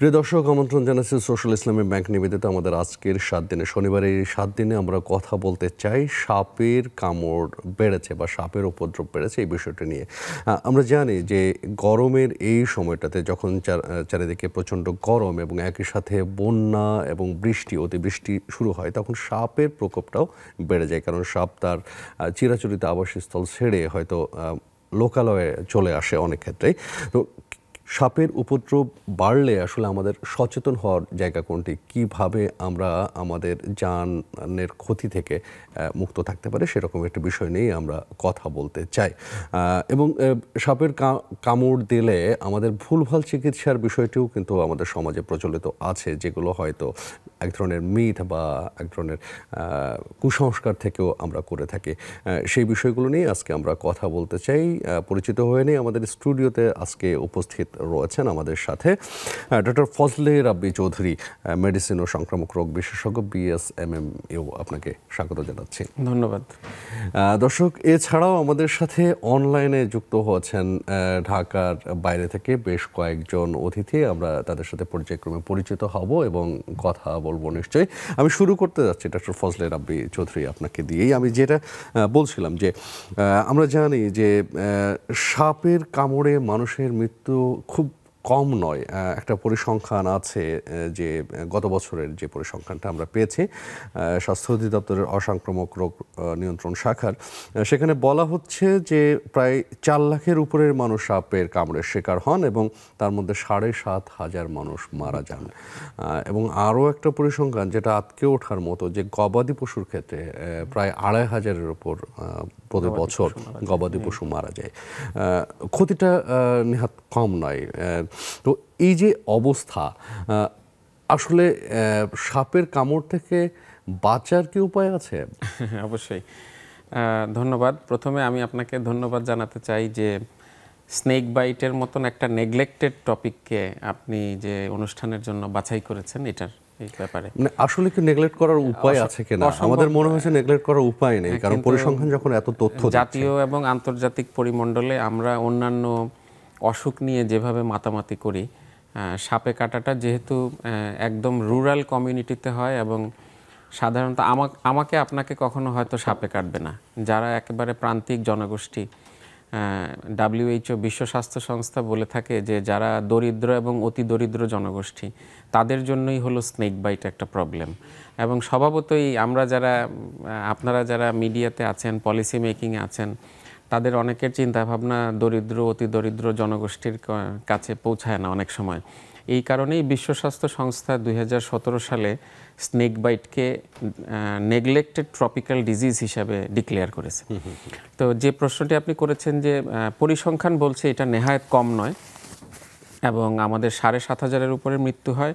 প্রিয় দর্শক, আমন্ত্রণ জানাচ্ছি সোশ্যাল ইসলামী ব্যাংক নিবেদিত আমাদের আজকের 7 দিনে শনিবার। এই 7 দিনে আমরা কথা বলতে চাই সাপের কামড় বেড়েছে বা সাপের উপদ্রব বেড়েছে এই বিষয়টি নিয়ে। আমরা জানি যে গরমের এই সময়টাতে যখন চারিদিকে প্রচণ্ড গরম এবং একই সাথে বন্যা এবং অতিবৃষ্টি শুরু হয়, তখন সাপের প্রকোপটাও বেড়ে যায়। কারণ সাপ তার চিরাচরিত আবাসস্থল ছেড়ে হয়তো লোকালয়ে চলে আসে অনেক ক্ষেত্রেই। তো সাপের উপদ্রব বাড়লে আসলে আমাদের সচেতন হওয়ার জায়গা কোনটি, কিভাবে আমরা আমাদের জানের ক্ষতি থেকে মুক্ত থাকতে পারি, সেরকম একটা বিষয় নিয়েই আমরা কথা বলতে চাই। এবং সাপের কামড় দিলে আমাদের ভুলভাল চিকিৎসার বিষয়টিও কিন্তু আমাদের সমাজে প্রচলিত আছে, যেগুলো হয়তো এক ধরনের মিথ বা এক ধরনের কুসংস্কার থেকেও আমরা করে থাকি। সেই বিষয়গুলো নিয়ে আজকে আমরা কথা বলতে চাই। পরিচিত হয়ে নিয়ে আমাদের স্টুডিওতে আজকে উপস্থিত রয়েছেন আমাদের সাথে ডক্টর ফজলে রাব্বি চৌধুরী, মেডিসিন ও সংক্রামক রোগ বিশেষজ্ঞ, BSMMU। আপনাকে স্বাগত জানাচ্ছি। ধন্যবাদ। দর্শক, এছাড়াও আমাদের সাথে অনলাইনে যুক্ত হয়েছেন ঢাকার বাইরে থেকে বেশ কয়েকজন অতিথি। আমরা তাদের সাথে পর্যায়ক্রমে পরিচিত হব এবং কথা বলবো নিশ্চয়ই। আমি শুরু করতে যাচ্ছি ডক্টর ফজলে রাব্বি চৌধুরী আপনাকে দিয়েই। আমি যেটা বলছিলাম যে আমরা জানি যে সাপের কামড়ে মানুষের মৃত্যু খুব কম নয়। একটা পরিসংখ্যান আছে যে গত বছরের যে পরিসংখ্যানটা আমরা পেয়েছি স্বাস্থ্য অধিদপ্তরের অসংক্রামক রোগ নিয়ন্ত্রণ শাখার, সেখানে বলা হচ্ছে যে প্রায় 4 লাখের উপরের মানুষ সাপের কামড়ের শিকার হন এবং তার মধ্যে 7,500 মানুষ মারা যান। এবং আরও একটা পরিসংখ্যান যেটা আটকে ওঠার মতো, যে গবাদি পশুর ক্ষেত্রে প্রায় 2,500-এর উপর প্রতি বছর গবাদি পশু মারা যায়। ক্ষতিটা নেহাত কম নয়। তো এই যে অবস্থা, আসলে সাপের কামড় থেকে বাঁচার কি উপায় আছে? অবশ্যই, ধন্যবাদ। প্রথমে আমি আপনাকে ধন্যবাদ জানাতে চাই যে স্নেক বাইটের মতন একটা নেগলেক্টেড টপিককে আপনি যে অনুষ্ঠানের জন্য বাছাই করেছেন এটার এই ব্যাপারে। মানে আসলে কি নেগলেক্ট করার উপায় আছে কিনা? আমাদের মনে হয়েছে নেগলেক্ট করার উপায় নেই, কারণ পরিসংখ্যান যখন এত তথ্য জাতীয় এবং আন্তর্জাতিক পরিমণ্ডলে আমরা অন্যান্য অসুখ নিয়ে যেভাবে মাতামাতি করি, সাপে কাটাটা যেহেতু একদম রুরাল কমিউনিটিতে হয় এবং সাধারণত আমাকে আপনাকে কখনো হয়তো সাপে কাটবে না। যারা একেবারে প্রান্তিক জনগোষ্ঠী, WHO বিশ্ব স্বাস্থ্য সংস্থা বলে থাকে যে যারা দরিদ্র এবং অতি দরিদ্র জনগোষ্ঠী, তাদের জন্যই হলো স্নেক বাইট একটা প্রবলেম। এবং স্বভাবতই আমরা যারা, আপনারা যারা মিডিয়াতে আছেন, পলিসি মেকিংয়ে আছেন, তাদের অনেকের চিন্তাভাবনা দরিদ্র অতি দরিদ্র জনগোষ্ঠীর কাছে পৌঁছায় না অনেক সময়। এই কারণেই বিশ্ব স্বাস্থ্য সংস্থা 2017 সালে স্নেক বাইটকে নেগলেক্টেড ট্রপিক্যাল ডিজিজ হিসাবে ডিক্লেয়ার করেছে। তো যে প্রশ্নটি আপনি করেছেন যে পরিসংখ্যান বলছে এটা নেহায়েত কম নয় এবং আমাদের 7,500-এর উপরে মৃত্যু হয়,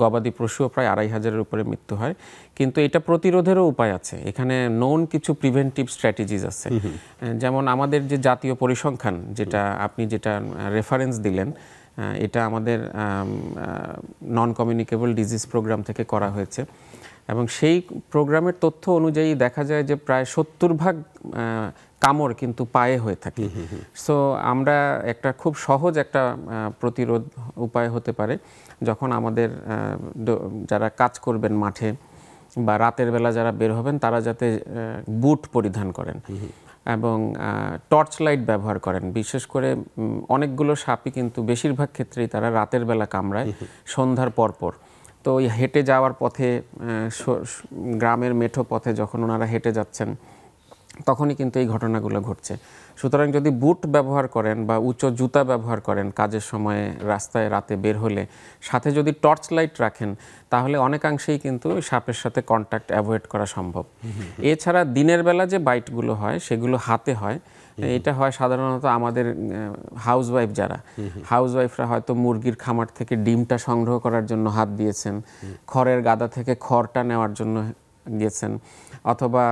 গবাদি পশুও প্রায় 2,500-এর উপরে মৃত্যু হয়। কিন্তু এটা প্রতিরোধেরও উপায় আছে। এখানে নোন কিছু প্রিভেন্টিভ স্ট্র্যাটেজিস আছে। যেমন আমাদের যে জাতীয় পরিসংখ্যান, যেটা আপনি যেটা রেফারেন্স দিলেন, এটা আমাদের নন কমিউনিকেবল ডিজিজ প্রোগ্রাম থেকে করা হয়েছে এবং সেই প্রোগ্রামের তথ্য অনুযায়ী দেখা যায় যে প্রায় 70% কামড় কিন্তু পায়ে হয়ে থাকে। সো আমরা একটা খুব সহজ একটা প্রতিরোধ উপায় হতে পারে, যখন আমাদের যারা কাজ করবেন মাঠে বা রাতের বেলা যারা বের হবেন, তারা যাতে বুট পরিধান করেন এবং টর্চ লাইট ব্যবহার করেন। বিশেষ করে অনেকগুলো সাপই কিন্তু বেশিরভাগ ক্ষেত্রেই তারা রাতের বেলা কামড়ায় সন্ধ্যার পরপর। তো ওই হেঁটে যাওয়ার পথে, গ্রামের মেঠো পথে যখন ওনারা হেঁটে যাচ্ছেন, তখনই কিন্তু এই ঘটনাগুলো ঘটছে। সুতরাং যদি বুট ব্যবহার করেন বা উঁচু জুতা ব্যবহার করেন কাজের সময়ে, রাস্তায় রাতে বের হলে, সাথে যদি টর্চ লাইট রাখেন, তাহলে অনেকাংশেই কিন্তু সাপের সাথে কন্ট্যাক্ট অ্যাভয়েড করা সম্ভব। এছাড়া দিনের বেলা যে বাইটগুলো হয় সেগুলো হাতে হয়। এটা হয় সাধারণত আমাদের হাউসওয়াইফ, যারা হাউসওয়াইফরা হয়তো মুরগির খামার থেকে ডিমটা সংগ্রহ করার জন্য হাত দিয়েছেন, খড়ের গাদা থেকে খড়টা নেওয়ার জন্য গিয়েছেন, অথবা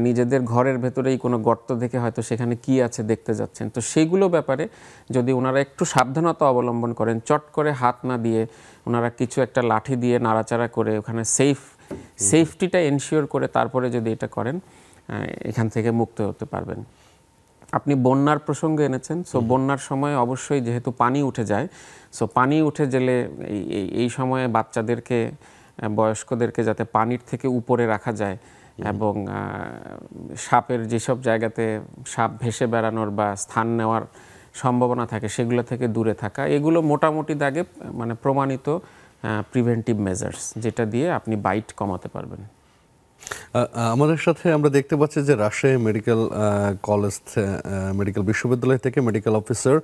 নিজেদের ঘরের ভেতরেই কোনো গর্ত দেখে হয়তো সেখানে কি আছে দেখতে যাচ্ছেন। তো সেইগুলো ব্যাপারে যদি ওনারা একটু সাবধানতা অবলম্বন করেন, চট করে হাত না দিয়ে ওনারা কিছু একটা লাঠি দিয়ে নাড়াচাড়া করে ওখানে সেফটিটা এনশিওর করে তারপরে যদি এটা করেন, এখান থেকে মুক্ত হতে পারবেন। আপনি বন্যার প্রসঙ্গে এনেছেন। সো বন্যার সময় অবশ্যই যেহেতু পানি উঠে যায়, সো পানি উঠে গেলে এই সময়ে বাচ্চাদেরকে, বয়স্কদেরকে যাতে পানির থেকে উপরে রাখা যায় এবং সাপের যেসব জায়গাতে সাপ ভেসে বেড়ানোর বা স্থান নেওয়ার সম্ভাবনা থাকে সেগুলো থেকে দূরে থাকা, এগুলো মোটামুটি দাগে মানে প্রমাণিত প্রিভেন্টিভ মেজার্স, যেটা দিয়ে আপনি বাইট কমাতে পারবেন। আমাদের সাথে আমরা দেখতে পাচ্ছি যে রাজশাহী মেডিকেল কলেজ, মেডিকেল বিশ্ববিদ্যালয় থেকে medical officer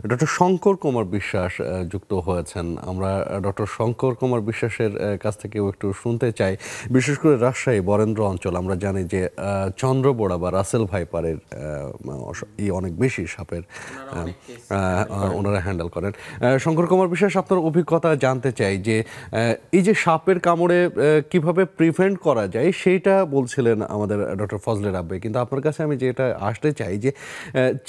doctor Shankar Kumar Biswas যুক্ত হয়েছেন। আমরা ডক্টর শঙ্কর কুমার বিশ্বাসের কাছ থেকেও একটু শুনতে চাই, বিশেষ করে রাজশাহী বরেন্দ্র অঞ্চল। আমরা জানি যে চন্দ্রবোড়া বা রাসেল ভাইপারের অনেক বেশি সাপের ওনারা হ্যান্ডেল করেন। শঙ্কর কুমার বিশ্বাস, আপনার অভিজ্ঞতা জানতে চাই যে এই যে সাপের কামড়ে কিভাবে প্রিভেন্ট করা যায় সেইটা বলছিলেন আমাদের ডক্টর ফজলে রাব্বি, কিন্তু আপনার কাছে আমি যেটা আসতে চাই যে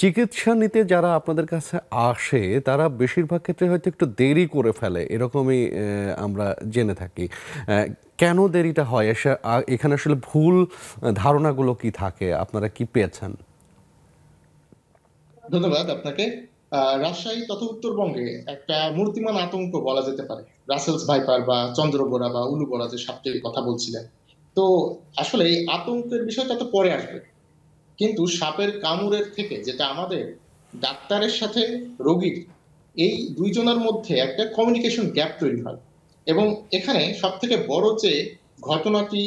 চিকিৎসা নিতে যারা আপনাদের কাছে আসে তারা বেশিরভাগ ক্ষেত্রে হয়তো একটু দেরি করে ফেলে, এরকমই আমরা জেনে থাকি। কেন দেরিটা হয়, এখানে আসলে ভুল ধারণাগুলো কি থাকে, আপনারা কি পেয়েছেন? ধন্যবাদ আপনাকে। রাজশাহী তথা উত্তরবঙ্গে একটা মূর্তিমান আতঙ্ক বলা যেতে পারে রাসেলস ভাইপার বা চন্দ্রবোরা বা উলুবোরা, যে সাপটির কথা বলছিলেন। তো আসলে এই আতঙ্কের বিষয়টা তো পরে আসবে, কিন্তু সাপের কামড়ের থেকে যেটা আমাদের ডাক্তারের সাথে রোগীর এই দুইজনের মধ্যে একটা কমিউনিকেশন গ্যাপ তৈরি হয়, এবং এখানে সব থেকে বড় যে ঘটনাটি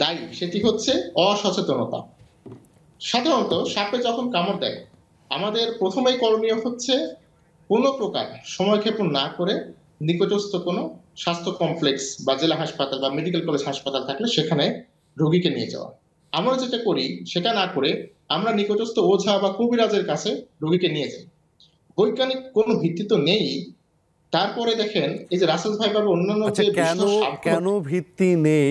দায়ী সেটি হচ্ছে অসচেতনতা। সাধারণত সাপে যখন কামড় দেয় আমাদের প্রথমেই করণীয় হচ্ছে কোনো প্রকার সময়ক্ষেপণ না করে নিকটস্থ কোনো স্বাস্থ্য কমপ্লেক্স বা জেলা হাসপাতাল বা মেডিকেল কলেজ হাসপাতাল থাকলে সেখানে রোগীকে নিয়ে যাওয়া। আমরা যেটা করি সেটা না করে আমরা নিকটস্থ ওঝা বা কবিরাজের কাছে রোগীকে নিয়ে যাই। বৈজ্ঞানিক কোনো ভিত্তি তো নেই, তারপরে দেখেন এই যে রাসেল ভাইপার বা অন্যান্য যে কেন ভিত্তি নেই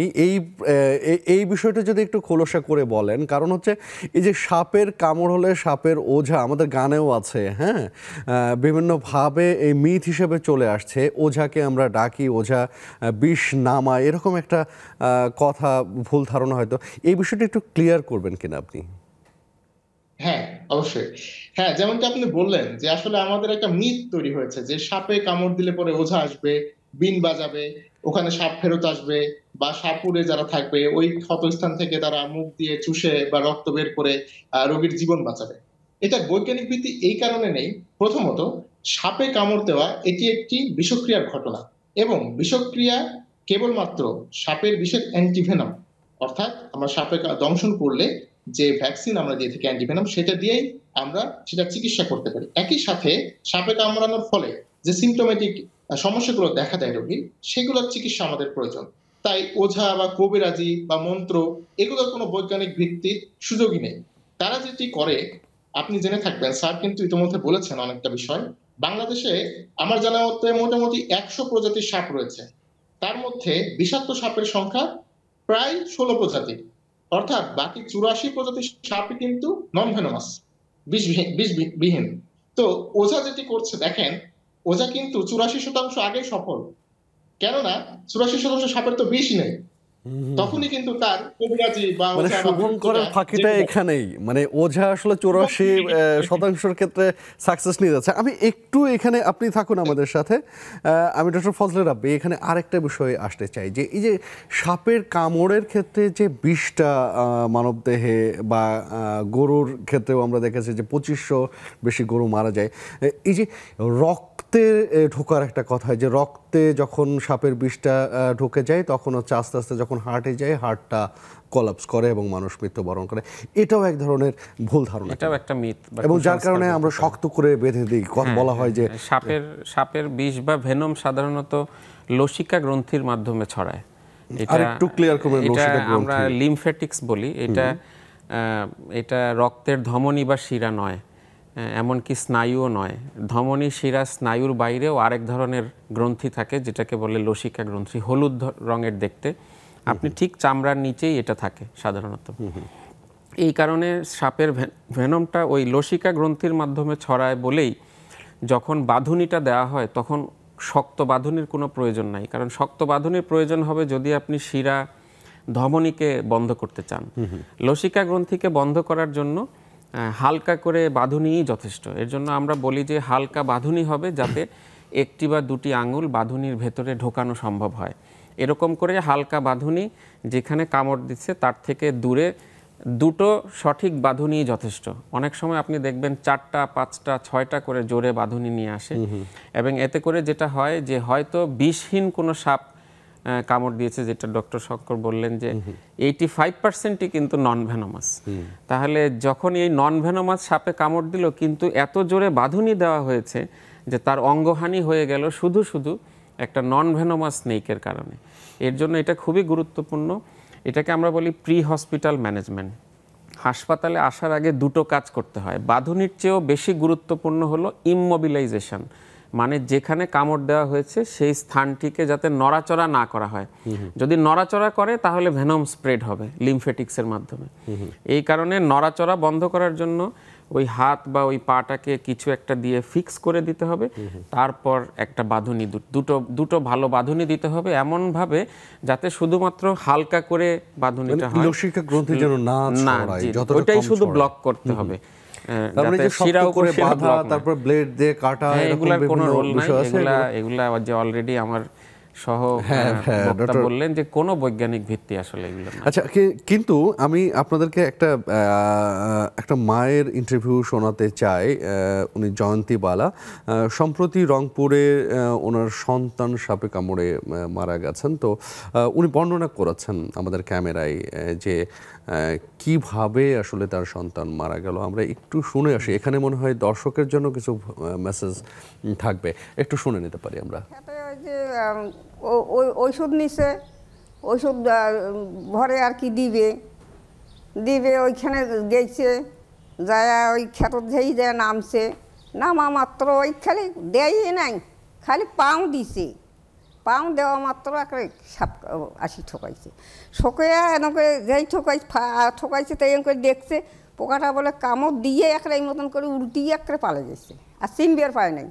এই বিষয়টা যদি একটু খোলসা করে বলেন। কারণ হচ্ছে এই যে সাপের কামড় হলে সাপের ওঝা, আমাদের গানেও আছে, হ্যাঁ, বিভিন্নভাবে এই মিথ হিসেবে চলে আসছে, ওঝাকে আমরা ডাকি, ওঝা বিষ নামায়, এরকম একটা কথা, ভুল ধারণা হয়তো। এই বিষয়টা একটু ক্লিয়ার করবেন কিনা আপনি? হ্যাঁ, অবশ্যই। হ্যাঁ, যেমনটা আপনি বললেন যে আসলে আমাদের একটা মিথ তৈরি হয়েছে যে সাপে কামড় দিলে পরে ওঝা আসবে, বিন বাজাবে, ওখানে সাপ ফেরত আসবে, বা সাপুড়ে যারা থাকবে ওই ক্ষতস্থান থেকে তারা মুখ দিয়ে চুষে বা রক্ত বের করে রোগীর জীবন বাঁচাবে। এটা বৈজ্ঞানিক ভিত্তি এই কারণে নেই। প্রথমত, সাপে কামড় দেওয়া এটি একটি বিষক্রিয়ার ঘটনা, এবং বিষক্রিয়া কেবলমাত্র সাপের বিষের অ্যান্টিভেনম, অর্থাৎ আমরা সাপে দংশন করলে যে ভ্যাকসিন আমরা দিয়ে থাকি অ্যান্টিভেনম, সেটা দিয়েই আমরা সেটা চিকিৎসা করতে পারি। একই সাথে সাপে কামড়ানোর ফলে যে সিমটোমেটিক সমস্যাগুলো দেখা দেয় রোগীর, সেগুলোর চিকিৎসা আমাদের প্রয়োজন। তাই ওঝা বা কবিরাজি বা মন্ত্র এগুলোর কোনো বৈজ্ঞানিক ভিত্তির সুযোগই নেই। তারা যেটি করে আপনি জেনে থাকবেন, স্যার কিন্তু ইতিমধ্যে বলেছেন অনেকটা বিষয়। বাংলাদেশে আমার জানা মতে মোটামুটি 100 প্রজাতির সাপ রয়েছে, তার মধ্যে বিষাক্ত সাপের সংখ্যা প্রায় 16 প্রজাতির, অর্থাৎ বাকি 84 প্রজাতির সাপই কিন্তু নন ভেনোমাস, বিষবিহীন। তো ওঝা যেটি করছে দেখেন, ওঝা কিন্তু 84% আগেই সফল, কেননা 84% সাপের তো বিষ নেই। তখনই কিন্তু তার কবিরাজি বা মানে শুভঙ্করের ফাঁকিটা এখানেই, মানে ওঝা আসলে 84% ক্ষেত্রে সাকসেস নিয়ে যাচ্ছে। আমি একটু এখানে, আপনি থাকুন আমাদের সাথে, আমি ডক্টর ফজলে রাব্বি এখানে আরেকটা বিষয়ে আসতে চাই যে এই যে সাপের কামড়ের ক্ষেত্রে যে বিষটা মানবদেহে বা গরুর ক্ষেত্রেও আমরা দেখেছি যে 2500 বেশি গরু মারা যায়, এই যে রক্তে ঢোকার একটা কথা, যে রক্তে যখন সাপের বিষটা ঢুকে যায় তখন হচ্ছে আস্তে আস্তে যখন হার্টে যায় হার্টটা কোলাপস করে এবং মানুষ মৃত্যুবরণ করে, এটাও এক ধরনের ভুল ধারণা, এটাও একটা মিথ, এবং যার কারণে আমরা শক্ত করে বেঁধে দিই, বলা হয় যে সাপের বিষ বা ভেনম সাধারণত লসিকা গ্রন্থির মাধ্যমে ছড়ায়। এটা একটু ক্লিয়ার করবেন। লসিকা গ্রন্থি আমরা লিমফ্যাটিক্স বলি, এটা রক্তের ধমনী বা শিরা নয়, এমনকি স্নায়ুও নয়। ধমনী, শিরা, স্নায়ুর বাইরেও আরেক ধরনের গ্রন্থি থাকে যেটাকে বলে লসিকা গ্রন্থি, হলুদ রঙের দেখতে। আপনি ঠিক চামড়ার নিচেই এটা থাকে সাধারণত। এই কারণে সাপের ভেনমটা ওই লসিকা গ্রন্থির মাধ্যমে ছড়ায় বলেই যখন বাঁধুনিটা দেওয়া হয় তখন শক্ত বাঁধুনির কোনো প্রয়োজন নাই, কারণ শক্ত বাঁধুনির প্রয়োজন হবে যদি আপনি শিরা, ধমনীকে বন্ধ করতে চান। লসিকা গ্রন্থিকে বন্ধ করার জন্য হালকা করে বাঁধুনিই যথেষ্ট। এর জন্য আমরা বলি যে হালকা বাঁধুনি হবে, যাতে একটি বা দুটি আঙুল বাঁধুনির ভেতরে ঢোকানো সম্ভব হয়। এরকম করে হালকা বাঁধুনি, যেখানে কামড় দিচ্ছে তার থেকে দূরে দুটো সঠিক বাঁধুনি যথেষ্ট। অনেক সময় আপনি দেখবেন 4টা 5টা 6টা করে জোরে বাঁধুনি নিয়ে আসে, এবং এতে করে যেটা হয় যে হয়তো বিষহীন কোনো সাপ কামড় দিয়েছে, যেটা ডক্টর শঙ্কর বললেন যে 85%ই কিন্তু নন ভেনোমাস। তাহলে যখন এই নন ভেনোমাস সাপে কামড় দিল, কিন্তু এত জোরে বাঁধুনি দেওয়া হয়েছে যে তার অঙ্গহানি হয়ে গেল শুধু শুধু একটা নন ভেনোমাস স্নেকের কারণে। এর জন্য এটা খুবই গুরুত্বপূর্ণ। এটাকে আমরা বলি প্রি হসপিটাল ম্যানেজমেন্ট। হাসপাতালে আসার আগে দুটো কাজ করতে হয়। বাঁধুনির চেয়েও বেশি গুরুত্বপূর্ণ হলো ইমমোবিলাইজেশন, মানে যেখানে কামড় দেওয়া হয়েছে সেই স্থানটিকে যাতে নড়াচড়া না করা হয়। যদি নড়াচড়া করে তাহলে ভেনম স্প্রেড হবে লিমফেটিক্সের মাধ্যমে। এই কারণে নড়াচড়া বন্ধ করার জন্য ওই হাত বা ওই পাটাকে কিছু একটা দিয়ে ফিক্স করে দিতে হবে, তারপর একটা বাঁধুনি, দুটো ভালো বাঁধুনি দিতে হবে, এমনভাবে যাতে শুধুমাত্র হালকা করে বাঁধুনিটা হয়, লসিকা গ্রন্থি যেন না ছড়ায়, যতটা ওইটাই কম শুধু ছড়ায়। ব্লক করতে হবে। তারপরে যে শক্ত করে বাঁধা, তারপর ব্লেড দিয়ে কাটা, এগুলার কোনো রোল নাই। বিষয় আছে। এগুলা যে অলরেডি আমার সহ বক্তা বললেন যে কোনো বৈজ্ঞানিক ভিত্তি আসলে এগুলো না। আচ্ছা, কিন্তু আমি আপনাদেরকে একটা মায়ের ইন্টারভিউ শোনাতে চাই। উনি জয়ন্তী বালা, সম্প্রতি রংপুরে ওনার সন্তান সাপে কামড়ে মারা গেছেন। তো উনি বর্ণনা করেছেন আমাদের ক্যামেরায় যে কিভাবে আসলে তার সন্তান মারা গেল। আমরা একটু শুনে আসি, এখানে মনে হয় দর্শকের জন্য কিছু মেসেজ থাকবে, একটু শুনে নিতে পারি আমরা। যে ঔষধ নিছে, ঔষধ ঘরে আর কি দিবে ওইখানে গেছে, যায় ওই ক্ষেতর যেই যায় নামছে, নামা মাত্র ওই খালি দেয়ই নাই, খালি পাও দিছে, পাও দেওয়া মাত্র একটা সাপ আসি ঠকাইছে। শোকেয়া এনেকে যেই ঠকাইছে তাই করে দেখছে পোকাটা বলে কামড় দিয়ে একটা এই মতন করে উল্টিয়ে একটা পালে গেছে, আর চিনবের পায় নাই।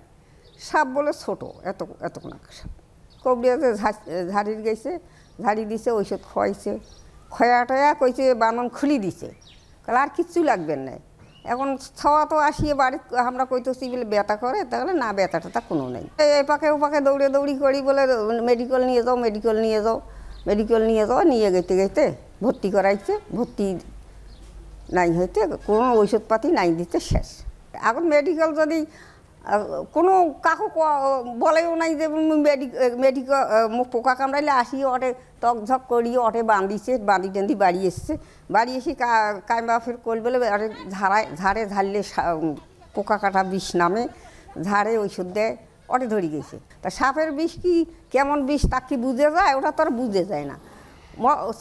সাপ বলে ছোটো, এতক্ষণ সাপ। কবরিয়াতে ঝাড়ির গেছে, ঝাড়ি দিছে, ঔষধ খোয়াইছে, খয়া কইছে বানন খুলি দিছে, কাল আর কিচ্ছু লাগবে না। এখন ছাওয়া তো আসিয়ে বাড়ি আমরা কইতেছি বলে ব্যথা করে, তাহলে না ব্যথাটা কোনো নেই। এপাকে ওপাকে দৌড়ি করি বলে মেডিকেল নিয়ে যাও, নিয়ে গেতে ভর্তি করাইছে, ভর্তি নাই হইতে কোনো ঔষধপাতি নাই দিতে শেষ। এখন মেডিকেল যদি কোনো কাকু বলেও নাই যে মেডিকেল পোকা কামড়াইলে আসি ওটে তকঝক করিয়ে ওটে বাঁধি টেন্দি বাড়ি এসছে, বাড়ি এসে কাইমা ফের করি বলে ওটে ঝাড়ে ঝাড়লে পোকা কাটা বিষ নামে, ঝাড়ে ঔষধ দেয়, ওটে ধরে গেছে। তা সাপের বিষ কি কেমন বিষ তা কি বুঝে যায়, ওটা তো আর বুঝে যায় না।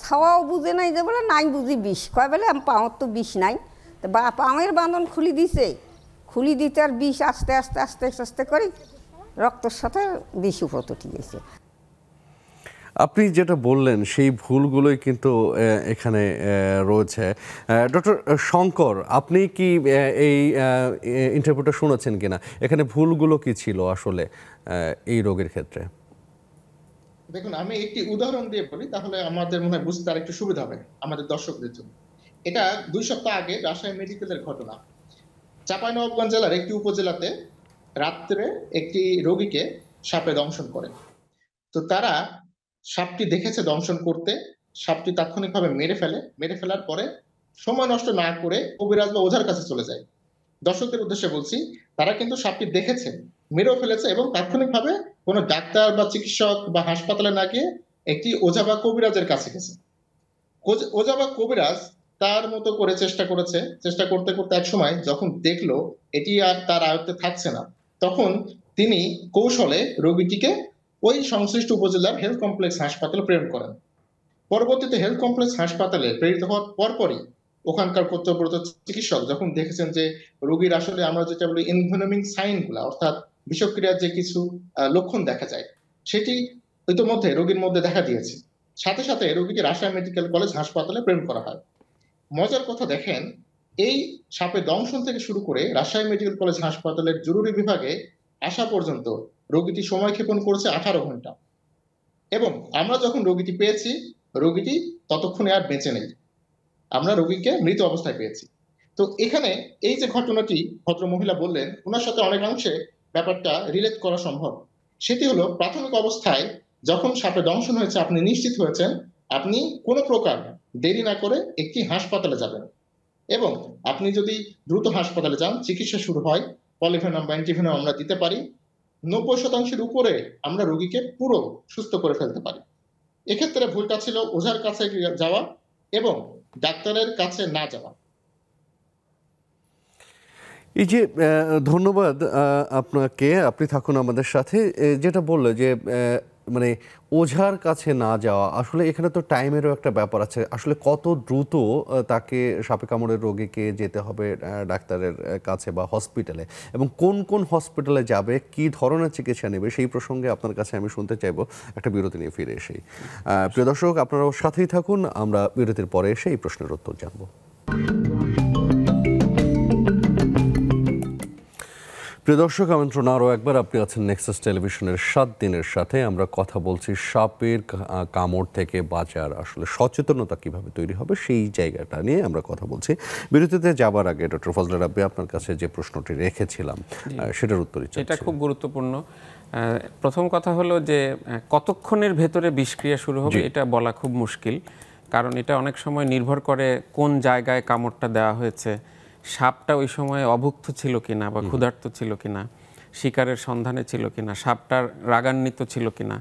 ছাওয়াও বুঝে নাই যে বলে নাই বুঝি বিষ, কয় বলে পাওয়ার তো বিষ নাই, তো পাওয়ের বাঁধন খুলি দিতে আর বিষ আস্তে করে রক্তের সাথে বিষ উপর উঠে গেছে। আপনি যেটা বললেন সেই ভুলগুলোই কিন্তু এখানে রয়েছে। ডক্টর শঙ্কর, আপনি কি এই ইন্টারভিউটা শুনেছেন কিনা? এখানে ভুলগুলো কি ছিল আসলে এই রোগের ক্ষেত্রে? দেখুন, আমি একটি উদাহরণ দিয়ে বলি, তাহলে আমাদের মনে হয় বুঝতে আর একটু সুবিধা হবে আমাদের দর্শকদের জন্য। এটা 2 সপ্তাহ আগে রাজশাহী মেডিকেলের ঘটনা। চাঁপাইনবাবগঞ্জ জেলার একটি উপজেলাতে রাত্রে একটি রোগীকে সাপে দংশন করে। তো তারা সাপটি দেখেছে দংশন করতে, সাপটি তাৎক্ষণিকভাবে মেরে ফেলার পরে সময় নষ্ট না করে কবিরাজ বা ওঝার কাছে চলে যায়। দর্শকদের উদ্দেশ্যে বলছি, তারা কিন্তু সাপটি দেখেছে, মেরেও ফেলেছে, এবং তাৎক্ষণিকভাবে কোনো ডাক্তার বা চিকিৎসক বা হাসপাতালে না গিয়ে একটি ওঝা বা কবিরাজের কাছে গেছে। ওঝা বা কবিরাজ তার মতো করে চেষ্টা করতে এক সময় যখন দেখলো এটি আর তার আয়ত্তে থাকছে না, তখন তিনি কৌশলে রোগীটিকে ওই সংশ্লিষ্ট উপজেলার হেলথ কমপ্লেক্স হাসপাতালে প্রেরণ করেন। পরবর্তীতে হেলথ কমপ্লেক্স হাসপাতালে প্রেরিত হওয়ার পরপরই ওখানকার কর্তব্যরত চিকিৎসক যখন দেখেছেন যে রোগীর আসলে আমরা যেটা বলি এনভেনমিং সাইন গুলা, অর্থাৎ বিষক্রিয়ার যে কিছু লক্ষণ দেখা যায়, সেটি ইতিমধ্যে রোগীর মধ্যে দেখা দিয়েছে, সাথে সাথে রোগীকে রাজশাহী মেডিকেল কলেজ হাসপাতালে প্রেরণ করা হয়। মজার কথা দেখেন, এই সাপে দংশন থেকে শুরু করে রাজশাহী মেডিকেল কলেজ হাসপাতালের জরুরি বিভাগে আসা পর্যন্ত রোগীটি সময় ক্ষেপণ করেছে 18 ঘন্টা, এবং আমরা যখন রোগীটি পেয়েছি, রোগীটি ততক্ষণে আর বেঁচে নেই। আমরা রোগীকে মৃত অবস্থায় পেয়েছি। তো এখানে এই যে ঘটনাটি ভদ্র মহিলা বললেন, ওনার সাথে অনেকাংশে ব্যাপারটা রিলেট করা সম্ভব। সেটি হলো, প্রাথমিক অবস্থায় যখন সাপে দংশন হয়েছে আপনি নিশ্চিত হয়েছেন, আপনি কোনো প্রকার দেরি না করে একটি হাসপাতালে যাবেন, এবং আপনি যদি দ্রুত হাসপাতালে যান, চিকিৎসা শুরু হয়, পলিভেনাম বা অ্যান্টিভেনাম আমরা দিতে পারি, 90% উপরে আমরা রোগীকে পুরো সুস্থ করে ফেলতে পারি। এক্ষেত্রে ভুলটা ছিল ওঝার কাছে যাওয়া এবং ডাক্তারের কাছে না যাওয়া। এই যে ধন্যবাদ আপনাকে, আপনি থাকুন আমাদের সাথে। যেটা বললো যে মানে ওঝার কাছে না যাওয়া, আসলে এখানে তো টাইমেরও একটা ব্যাপার আছে। আসলে কত দ্রুত তাকে সাপে কামড়ের রোগীকে যেতে হবে ডাক্তারের কাছে বা হসপিটালে, এবং কোন কোন হসপিটালে যাবে, কি ধরনের চিকিৎসা নেবে, সেই প্রসঙ্গে আপনার কাছে আমি শুনতে চাইবো একটা বিরতি নিয়ে ফিরে এসেই। প্রিয় দর্শক, আপনারাও সাথেই থাকুন, আমরা বিরতির পরে এসে এই প্রশ্নের উত্তর জানবো। প্রিয় দর্শক, আমন্ত্রণ আরও একবার, আপনি আছেন নেক্সাস টেলিভিশনের 7 দিনের সাথে। আমরা কথা বলছি সাপের কামড় থেকে বাঁচার আসলে সচেতনতা কিভাবে তৈরি হবে, সেই জায়গাটা নিয়ে আমরা কথা বলছি। বিরতিতে যাবার আগে ডক্টর ফজলে রাব্বি, আপনার কাছে যে প্রশ্নটি রেখেছিলাম সেটার উত্তরই চাচ্ছি। এটা খুব গুরুত্বপূর্ণ। প্রথম কথা হলো যে কতক্ষণের ভেতরে বিষক্রিয়া শুরু হবে এটা বলা খুব মুশকিল, কারণ এটা অনেক সময় নির্ভর করে কোন জায়গায় কামড়টা দেওয়া হয়েছে, সাপটা ওই সময় অভুক্ত ছিল কিনা বা ক্ষুধার্ত ছিল কিনা, শিকারের সন্ধানে ছিল কিনা, সাপটার রাগান্বিত ছিল কিনা,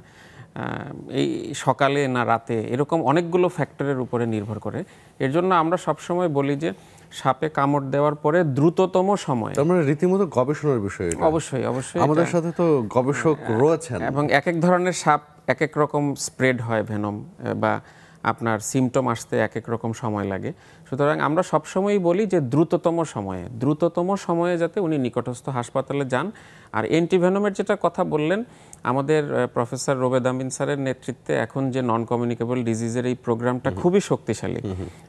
এই সকালে না রাতে, এরকম অনেকগুলো ফ্যাক্টরের উপরে নির্ভর করে। এর জন্য আমরা সবসময় বলি যে সাপে কামড় দেওয়ার পরে দ্রুততম সময়, তার মানে রীতিমতো গবেষণার বিষয়। অবশ্যই অবশ্যই আমাদের সাথে তো গবেষক রয়েছেন, এবং এক এক ধরনের সাপ এক এক রকম স্প্রেড হয়, ভেনম বা আপনার সিমটম আসতে এক এক রকম সময় লাগে। সুতরাং আমরা সবসময়ই বলি যে দ্রুততম সময়ে যাতে উনি নিকটস্থ হাসপাতালে যান। আর অ্যান্টিভেনমের যেটা কথা বললেন, আমাদের প্রফেসর রোবেদ আমিন স্যারের নেতৃত্বে এখন যে নন কমিউনিকেবল ডিজিজের এই প্রোগ্রামটা খুবই শক্তিশালী,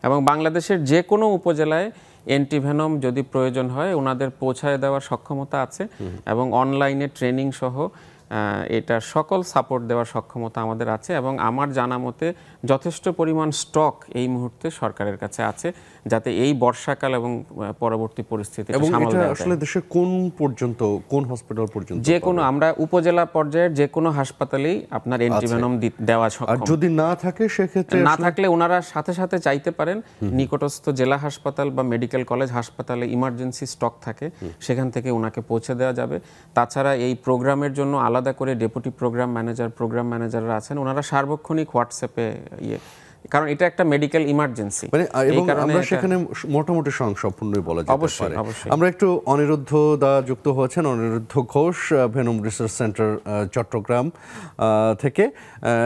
এবং বাংলাদেশের যে কোনো উপজেলায় অ্যান্টিভেনম যদি প্রয়োজন হয় ওনাদের পৌঁছায় দেওয়ার সক্ষমতা আছে, এবং অনলাইনে ট্রেনিং সহ এটা সকল সাপোর্ট দেওয়ার সক্ষমতা আমাদের আছে, এবং আমার জানা মতে যথেষ্ট পরিমাণ স্টক এই মুহূর্তে সরকারের কাছে আছে, যাতে এই বর্ষাকাল এবং পরবর্তী পরিস্থিতি সামাল দেওয়া যায়। আসলে দেশের কোন হসপিটাল পর্যন্ত, যে কোনো, আমরা উপজেলা পর্যায়ের যে কোনো হাসপাতালেই আপনার অ্যান্টিভেনম দেওয়া সক্ষম। আর যদি না থাকে, সেক্ষেত্রে না থাকলে ওনারা সাথে সাথে চাইতে পারেন, নিকটস্থ জেলা হাসপাতাল বা মেডিকেল কলেজ হাসপাতালে ইমার্জেন্সি স্টক থাকে, সেখান থেকে ওনাকে পৌঁছে দেওয়া যাবে। তাছাড়া এই প্রোগ্রামের জন্য আলাদা করে ডেপুটি প্রোগ্রাম ম্যানেজাররা আছেন, ওনারা সার্বক্ষণিক হোয়াটসঅ্যাপে কারণ এটা একটা মেডিকেল ইমার্জেন্সি, এবং আমরা সেখানে মোটামুটি সংখ্যাপূর্ণই বলা যেতে পারে। আমরা একটু অনিরুদ্ধ দা যুক্ত হয়েছেন, Aniruddha Ghosh, venom research centre Chattogram থেকে।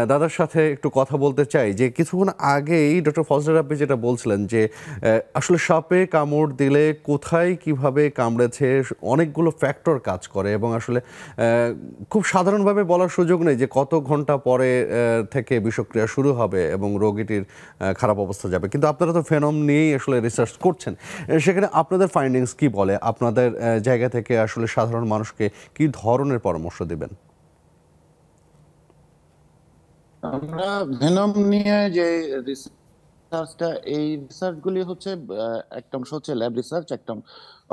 দাদার সাথে একটু কথা বলতে চাই যে কিছুক্ষণ আগেই ডক্টর ফজলে রাব্বি যেটা বলছিলেন যে আসলে সাপে কামড় দিলে কোথায় কিভাবে কামড়েছে অনেকগুলো ফ্যাক্টর কাজ করে, এবং আসলে খুব সাধারণভাবে বলার সুযোগ নেই যে কত ঘন্টা পরে থেকে বিষক্রিয়া শুরু হবে এবং রোগীটির খারাপ অবস্থা যাবে। কিন্তু আপনারা তো ফেনম নিয়েই আসলে রিসার্চ করছেন, সেখানে আপনাদের ফাইন্ডিংস কি বলে? আপনাদের জায়গা থেকে আসলে সাধারণ মানুষকে কি ধরনের পরামর্শ দেবেন? আমরা ভেনম নিয়ে যে রিসার্চটা, এই রিসার্চগুলি হচ্ছে একটা অংশ হচ্ছে ল্যাব রিসার্চ, একটা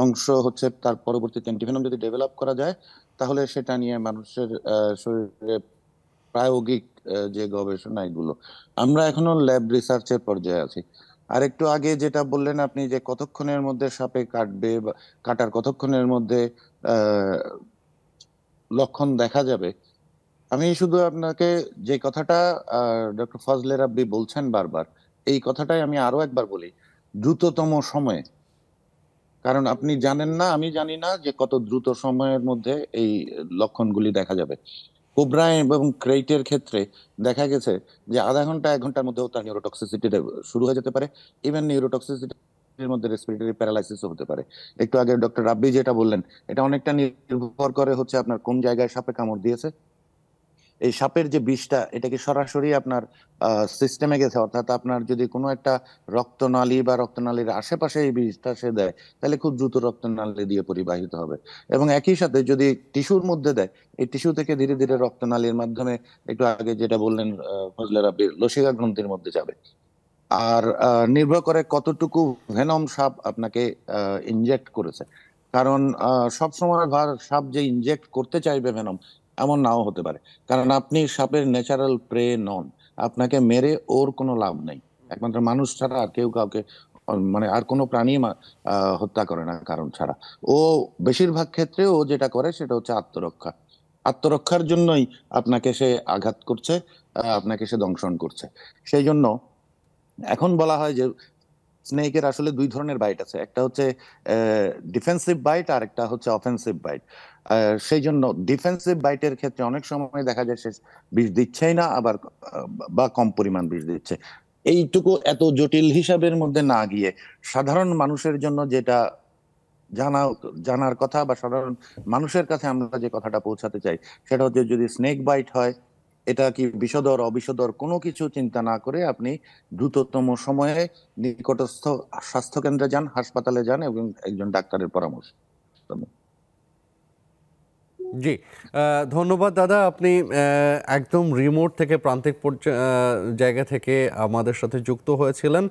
অংশ হচ্ছে তার পরবর্তীতে অ্যান্টিভেনম যদি ডেভেলপ করা যায় তাহলে সেটা নিয়ে মানুষের শরীরে প্রায়োগিক যে গবেষণা, এগুলো আমরা এখনো ল্যাব রিসার্চের পর্যায়ে আছি। আর একটু আগে যেটা বললেন আপনি যে কতক্ষণের মধ্যে সাপে কাটবে বা কাটার কতক্ষণের মধ্যে লক্ষণ দেখা যাবে, আমি শুধু আপনাকে যে কথাটা ডক্টর ফজলে রাব্বি বলছেন বারবার, এই কথাটাই আমি আরো একবার বলি, দ্রুততম সময়ে। কারণ আপনি জানেন না, আমি জানি না যে কত দ্রুত সময়ের মধ্যে এই লক্ষণগুলি দেখা যাবে। কোবরা এবং ক্রেইটের ক্ষেত্রে দেখা গেছে যে আধা ঘন্টা 1 ঘন্টার মধ্যেও তার নিউরোটক্সিসিটি শুরু হয়ে যেতে পারে। ইভেন নিউরোটক্সিসিটির মধ্যে রেসপিরেটরি প্যারালাইসিসও হতে পারে। একটু আগে ডক্টর রাব্বি যেটা বললেন, এটা অনেকটা নির্ভর করে হচ্ছে আপনার কোন জায়গায় সাপে কামড় দিয়েছে, এই সাপের যে বিষটা এটা কি সরাসরি আপনার সিস্টেমে গেছে, অর্থাৎ আপনার যদি কোনো একটা রক্তনালী বা রক্তনালীর আশেপাশে এই বিষটা সে দেয় তাহলে খুব দ্রুত রক্তনালী দিয়ে পরিবাহিত হবে, এবং একই সাথে যদি টিস্যুর মধ্যে দেয় এই টিস্যু থেকে ধীরে ধীরে রক্তনালীর মাধ্যমে, একটু আগে যেটা বললেন ফজলে রাব্বি, লসিকা গ্রন্থির মধ্যে যাবে। আর নির্ভর করে কতটুকু ভেনম সাপ আপনাকে ইনজেক্ট করেছে। কারণ সব সময় সাপ যে ইনজেক্ট করতে চাইবে ভেনম এমন নাও হতে পারে, কারণ আপনি সাপের ন্যাচারাল প্রে নন। আপনাকে মেরে ওর কোনো লাভ নেই, একমাত্র মানুষ ছাড়া আর কেউ কাউকে মানে আর কোনো প্রাণী হত্যা করে না কারণ ছাড়া। ও বেশিরভাগ ক্ষেত্রে ও যেটা করে সেটা হচ্ছে আত্মরক্ষা। আত্মরক্ষার জন্যই আপনাকে সে আঘাত করছে, আপনাকে সে দংশন করছে। সেই জন্য এখন বলা হয় যে স্নেকের আসলে দুই ধরনের বাইট আছে, একটা হচ্ছে ডিফেন্সিভ বাইট আর একটা হচ্ছে অফেন্সিভ বাইট। সেই জন্য ডিফেন্সিভ বাইটের ক্ষেত্রে অনেক সময় দেখা যায় সে বিষ দিচ্ছেই না, আবার বা কম পরিমাণ বিষ দিচ্ছে। এইটুকু এত জটিল হিসাবের মধ্যে না গিয়ে সাধারণ মানুষের জন্য যেটা জানার কথা বা সাধারণ মানুষের কাছে আমরা যে কথাটা পৌঁছাতে চাই সেটা হচ্ছে, যদি স্নেক বাইট হয় এটা কি বিষধর অবিষধর কোনো কিছু চিন্তা না করে আপনি দ্রুততম সময়ে নিকটস্থ স্বাস্থ্য কেন্দ্রে যান, হাসপাতালে যান এবং একজন ডাক্তারের পরামর্শ নেন। জি, ধন্যবাদ দাদা। আপনি একদম রিমোট থেকে প্রান্তিক জায়গা থেকে আমাদের সাথে যুক্ত হয়েছিলেন,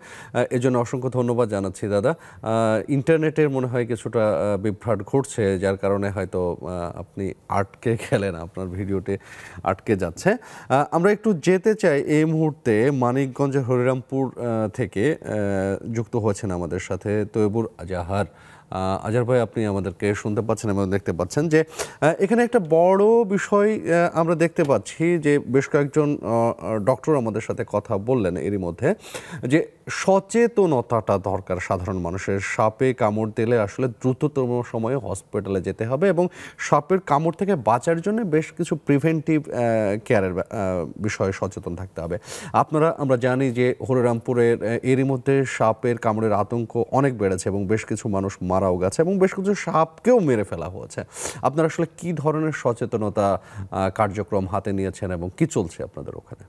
এজন্য অসংখ্য ধন্যবাদ জানাচ্ছি দাদা। ইন্টারনেটের মনে হয় কিছুটা বিভ্রাট ঘটছে, যার কারণে হয়তো আপনি আটকে গেলেন, আপনার ভিডিওতে আটকে যাচ্ছে। আমরা একটু যেতে চাই এই মুহূর্তে মানিকগঞ্জের হরিরামপুর থেকে যুক্ত হয়েছেন আমাদের সাথে তৈবুর আজাহার। আজহার ভাই, আপনি আমাদেরকে শুনতে পাচ্ছেন এবং দেখতে পাচ্ছেন যে এখানে একটা বড় বিষয় আমরা দেখতে পাচ্ছি যে বেশ কয়েকজন ডক্টর আমাদের সাথে কথা বললেন এরই মধ্যে, যে সচেতনতাটা দরকার সাধারণ মানুষের। সাপে কামড় দিলে আসলে দ্রুততম সময়ে হসপিটালে যেতে হবে এবং সাপের কামড় থেকে বাঁচার জন্য বেশ কিছু প্রিভেন্টিভ কেয়ারের বিষয়ে সচেতন থাকতে হবে। আমরা জানি যে হরিরামপুরের এরই মধ্যে সাপের কামড়ের আতঙ্ক অনেক বেড়েছে এবং বেশ কিছু মানুষ মারাও গেছে এবং বেশ কিছু সাপকেও মেরে ফেলা হয়েছে। আপনারা আসলে কি ধরনের সচেতনতা কার্যক্রম হাতে নিয়েছেন এবং কি চলছে আপনাদের ওখানে?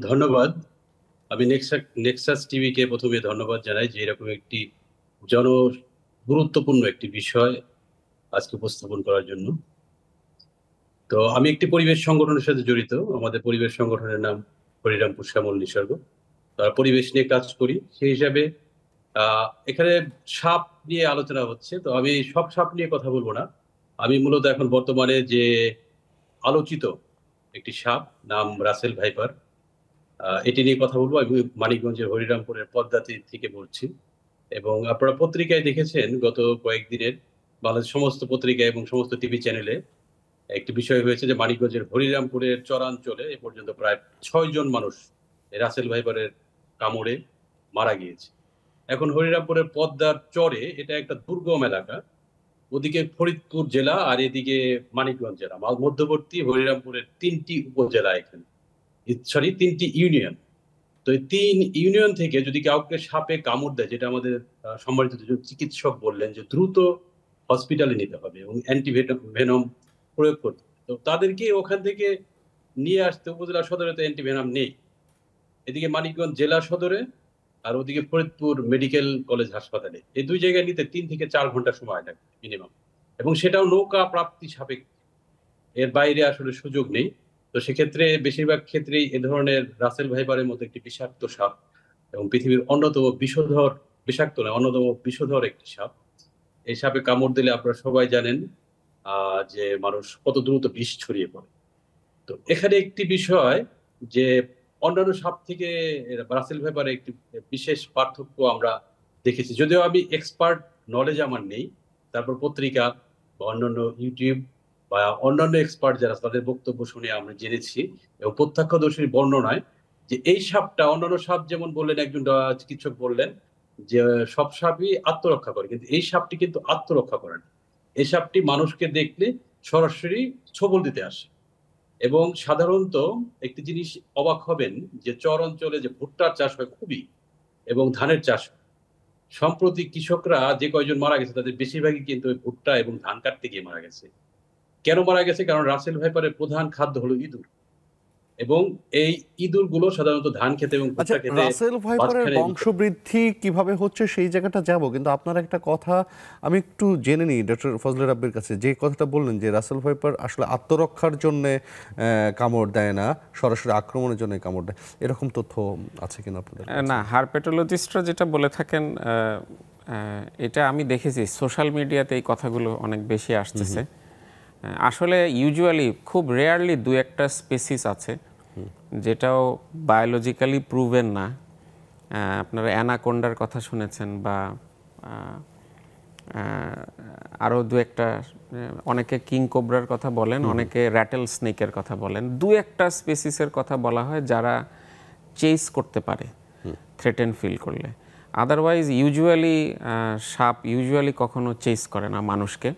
ধন্যবাদ। আমি নেক্সাস টিভিকে প্রথমে ধন্যবাদ জানাই যে এরকম একটি গুরুত্বপূর্ণ একটি বিষয় আজকে উপস্থাপন করার জন্য। তো আমি একটি পরিবেশ সংগঠনের সাথে জড়িত। আমাদের পরিবেশ সংগঠনের নাম হরিরামপুর শ্যামল নিসর্গ। তারা পরিবেশ নিয়ে কাজ করি। সেই হিসাবে এখানে সাপ নিয়ে আলোচনা হচ্ছে, তো আমি সব সাপ নিয়ে কথা বলবো না। আমি মূলত এখন বর্তমানে যে আলোচিত একটি সাপ, নাম রাসেল ভাইপার, এটি নিয়ে কথা বলবো। আমি মানিকগঞ্জের হরিরামপুরের পদ্মাতি থেকে বলছি। এবং আপনারা পত্রিকায় দেখেছেন গত কয়েকদিনের বাংলাদেশ সমস্ত পত্রিকায় এবং সমস্ত টিভি চ্যানেলে একটি বিষয় হয়েছে যে মানিকগঞ্জের হরিরামপুরের চরাঞ্চলে এ পর্যন্ত প্রায় 6 জন মানুষ রাসেল ভাইপারের কামড়ে মারা গিয়েছে। এখন হরিরামপুরের পদ্মার চরে, এটা একটা দুর্গম এলাকা, ওদিকে ফরিদপুর জেলা আর এদিকে মানিকগঞ্জ জেলা, মধ্যবর্তী হরিরামপুরের 3টি উপজেলা, এখানে 3টি ইউনিয়ন। তো এই 3 ইউনিয়ন থেকে যদি কাউকে সাপে কামড় দেয়, যেটা আমাদের সম্মানিত চিকিৎসক বললেন যে দ্রুত হসপিটালে নিতে হবে এবং অ্যান্টিভেনম প্রয়োগ করতে হবে, তো তাদেরকে ওখান থেকে নিয়ে আসতে উপজেলা সদরে তো অ্যান্টিভেনম নেই। এদিকে মানিকগঞ্জ জেলা সদরে আর ওদিকে ফরিদপুর মেডিকেল কলেজ হাসপাতালে, এই দুই জায়গায় নিতে 3 থেকে 4 ঘন্টা সময় লাগে মিনিমাম, এবং সেটাও নৌকা প্রাপ্তি সাপেক্ষে, এর বাইরে আসলে সুযোগ নেই। তো সেক্ষেত্রে বেশিরভাগ ক্ষেত্রেই এ ধরনের রাসেল ভাইপারের মতো একটি বিষাক্ত সাপ এবং পৃথিবীর অন্যতম বিষধর একটি সাপ। এই সাপে কামড় দিলে আপনারা সবাই জানেন যে মানুষ কত দ্রুত বিষ ছড়িয়ে পড়ে। তো এখানে একটি বিষয় যে অন্যান্য সাপ থেকে রাসেল ভাইপারে একটি বিশেষ পার্থক্য আমরা দেখেছি, যদিও আমি এক্সপার্ট নলেজ আমার নেই। তারপর পত্রিকা বা অন্যান্য ইউটিউব বা অন্যান্য এক্সপার্ট যারা, তাদের বক্তব্য শুনে আমরা জেনেছি এবং প্রত্যক্ষদর্শীর বর্ণনায় যে এই সাপটা, অন্যান্য সাপ যেমন বললেন, একজন চিকিৎসক বললেন যে সব সাপই আত্মরক্ষা করে, কিন্তু এই সাপটি কিন্তু আত্মরক্ষা করে না। এই সাপটি মানুষকে দেখলে সরাসরি ছোবল দিতে আসে। এবং সাধারণত একটি জিনিস অবাক হবেন যে চর অঞ্চলে যে ভুট্টার চাষ হয় খুবই, এবং ধানের চাষ হয়। সম্প্রতি কৃষকরা যে কয়জন মারা গেছে তাদের বেশিরভাগই কিন্তু ওই ভুট্টা এবং ধান কাটতে গিয়ে মারা গেছে। কেন মারা গেছে? কারণ রাসেল ভাইপারের প্রধান খাদ্য হলো ইঁদুর। এবং এই ইঁদুরগুলো সাধারণত ধান খেতে এবং আচ্ছা, ভুট্টা খেতে রাসেল ভাইপারের মাঝখানে বংশবৃদ্ধি কিভাবে হচ্ছে সেই জায়গাটা যাব, কিন্তু আপনার একটা কথা আমি একটু জেনে নিই ডক্টর ফজলে রাব্বির কাছে। যে কথাটা বললেন যে রাসেল ভাইপার আসলে আত্মরক্ষার জন্যে কামড় দেয় না, সরাসরি আক্রমণের জন্য কামড় দেয়, এরকম তথ্য আছে কিনা আপনাদের কাছে? না, হারপেটোলজিস্টরা যেটা বলে থাকেন এটা আমি দেখেছি সোশ্যাল মিডিয়াতে এই কথাগুলো অনেক বেশি আসতেছে। আসলে ইউজুয়ালি খুব রেয়ারলি দু একটা স্পেসিস আছে যেটাও বায়োলজিক্যালি প্রুভেন না। আপনারা অ্যানাকোন্ডার কথা শুনেছেন বা আরও দু একটা, অনেকে কিং কোবরার কথা বলেন, অনেকে র্যাটেল স্নেকের কথা বলেন। দু একটা স্পেসিসের কথা বলা হয় যারা চেস করতে পারে থ্রেটেন ফিল করলে। আদারওয়াইজ ইউজুয়ালি সাপ ইউজুয়ালি কখনো চেস করে না মানুষকে।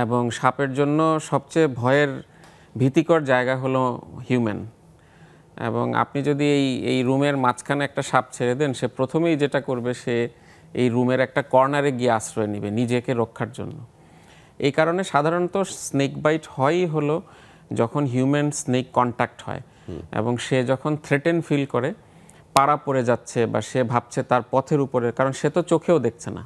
এবং সাপের জন্য সবচেয়ে ভয়ের ভীতিকর জায়গা হলো হিউম্যান। এবং আপনি যদি এই রুমের মাঝখানে একটা সাপ ছেড়ে দেন, সে প্রথমেই যেটা করবে, সে এই রুমের একটা কর্নারে গিয়ে আশ্রয় নেবে নিজেকে রক্ষার জন্য। এই কারণে সাধারণত স্নেক বাইট হয়ই হলো যখন হিউম্যান স্নেক কন্ট্যাক্ট হয় এবং সে যখন থ্রেটেন ফিল করে, পাড়া পড়ে যাচ্ছে বা সে ভাবছে তার পথের উপরে, কারণ সে তো চোখেও দেখছে না,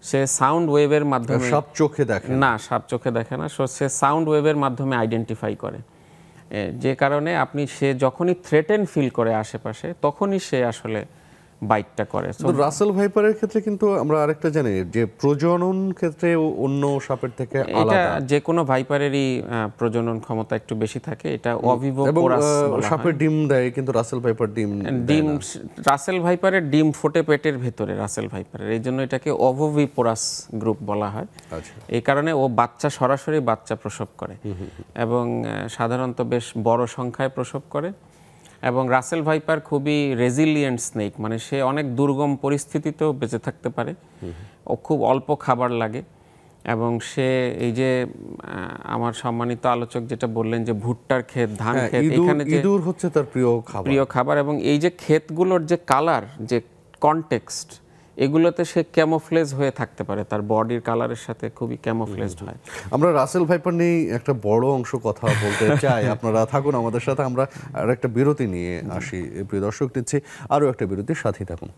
সে সাউন্ড ওয়েভের মাধ্যমে, সাপ চোখে দেখে না, সাপ চোখে দেখে না, সে সাউন্ড ওয়েভের মাধ্যমে আইডেন্টিফাই করে। যে কারণে আপনি সে যখনই থ্রেটেন ফিল করে আশেপাশে, তখনই সে আসলে বাইটটা করে। রাসেল ভাইপারের ক্ষেত্রে কিন্তু আমরা আরেকটা জানি যে প্রজনন ক্ষেত্রে অন্য সাপের থেকে এটা আলাদা, যে কোনো ভাইপারেরই প্রজনন ক্ষমতা একটু বেশি থাকে। এটা অভিভোপোরাস বলা হয়। সাপের ডিম দেয় কিন্তু রাসেল ভাইপার ডিম রাসেল ভাইপারের ডিম ফোটে পেটের ভেতরে রাসেল ভাইপারের, এই জন্য এটাকে ওভিপোরাস গ্রুপ বলা হয়। এই কারণে ও বাচ্চা সরাসরি বাচ্চা প্রসব করে এবং সাধারণত বেশ বড় সংখ্যায় প্রসব করে। এবং রাসেল ভাইপার খুবই রেজিলিয়েন্ট স্নেক, মানে সে অনেক দুর্গম পরিস্থিতিতেও বেঁচে থাকতে পারে। ও খুব অল্প খাবার লাগে এবং সে এই যে আমার সম্মানিত আলোচক যেটা বললেন যে ভুট্টার ক্ষেত, ধান ক্ষেত, এখানে যে ইঁদুর হচ্ছে তার প্রিয় খাবার এবং এই যে ক্ষেতগুলোর যে কালার, যে কনটেক্সট, এগুলোতে সে ক্যামোফ্লেজ হয়ে থাকতে পারে, তার বডির কালারের সাথে খুবই ক্যামোফ্লেজড হয়। আমরা রাসেল ভাইপার নিয়ে একটা বড় অংশ কথা বলতে চাই, আপনারা থাকুন আমাদের সাথে। আমরা আর একটা বিরতি নিয়ে আসি, প্রিয় দর্শক, নিচ্ছি আরও একটা বিরতির সাথেই থাকুন।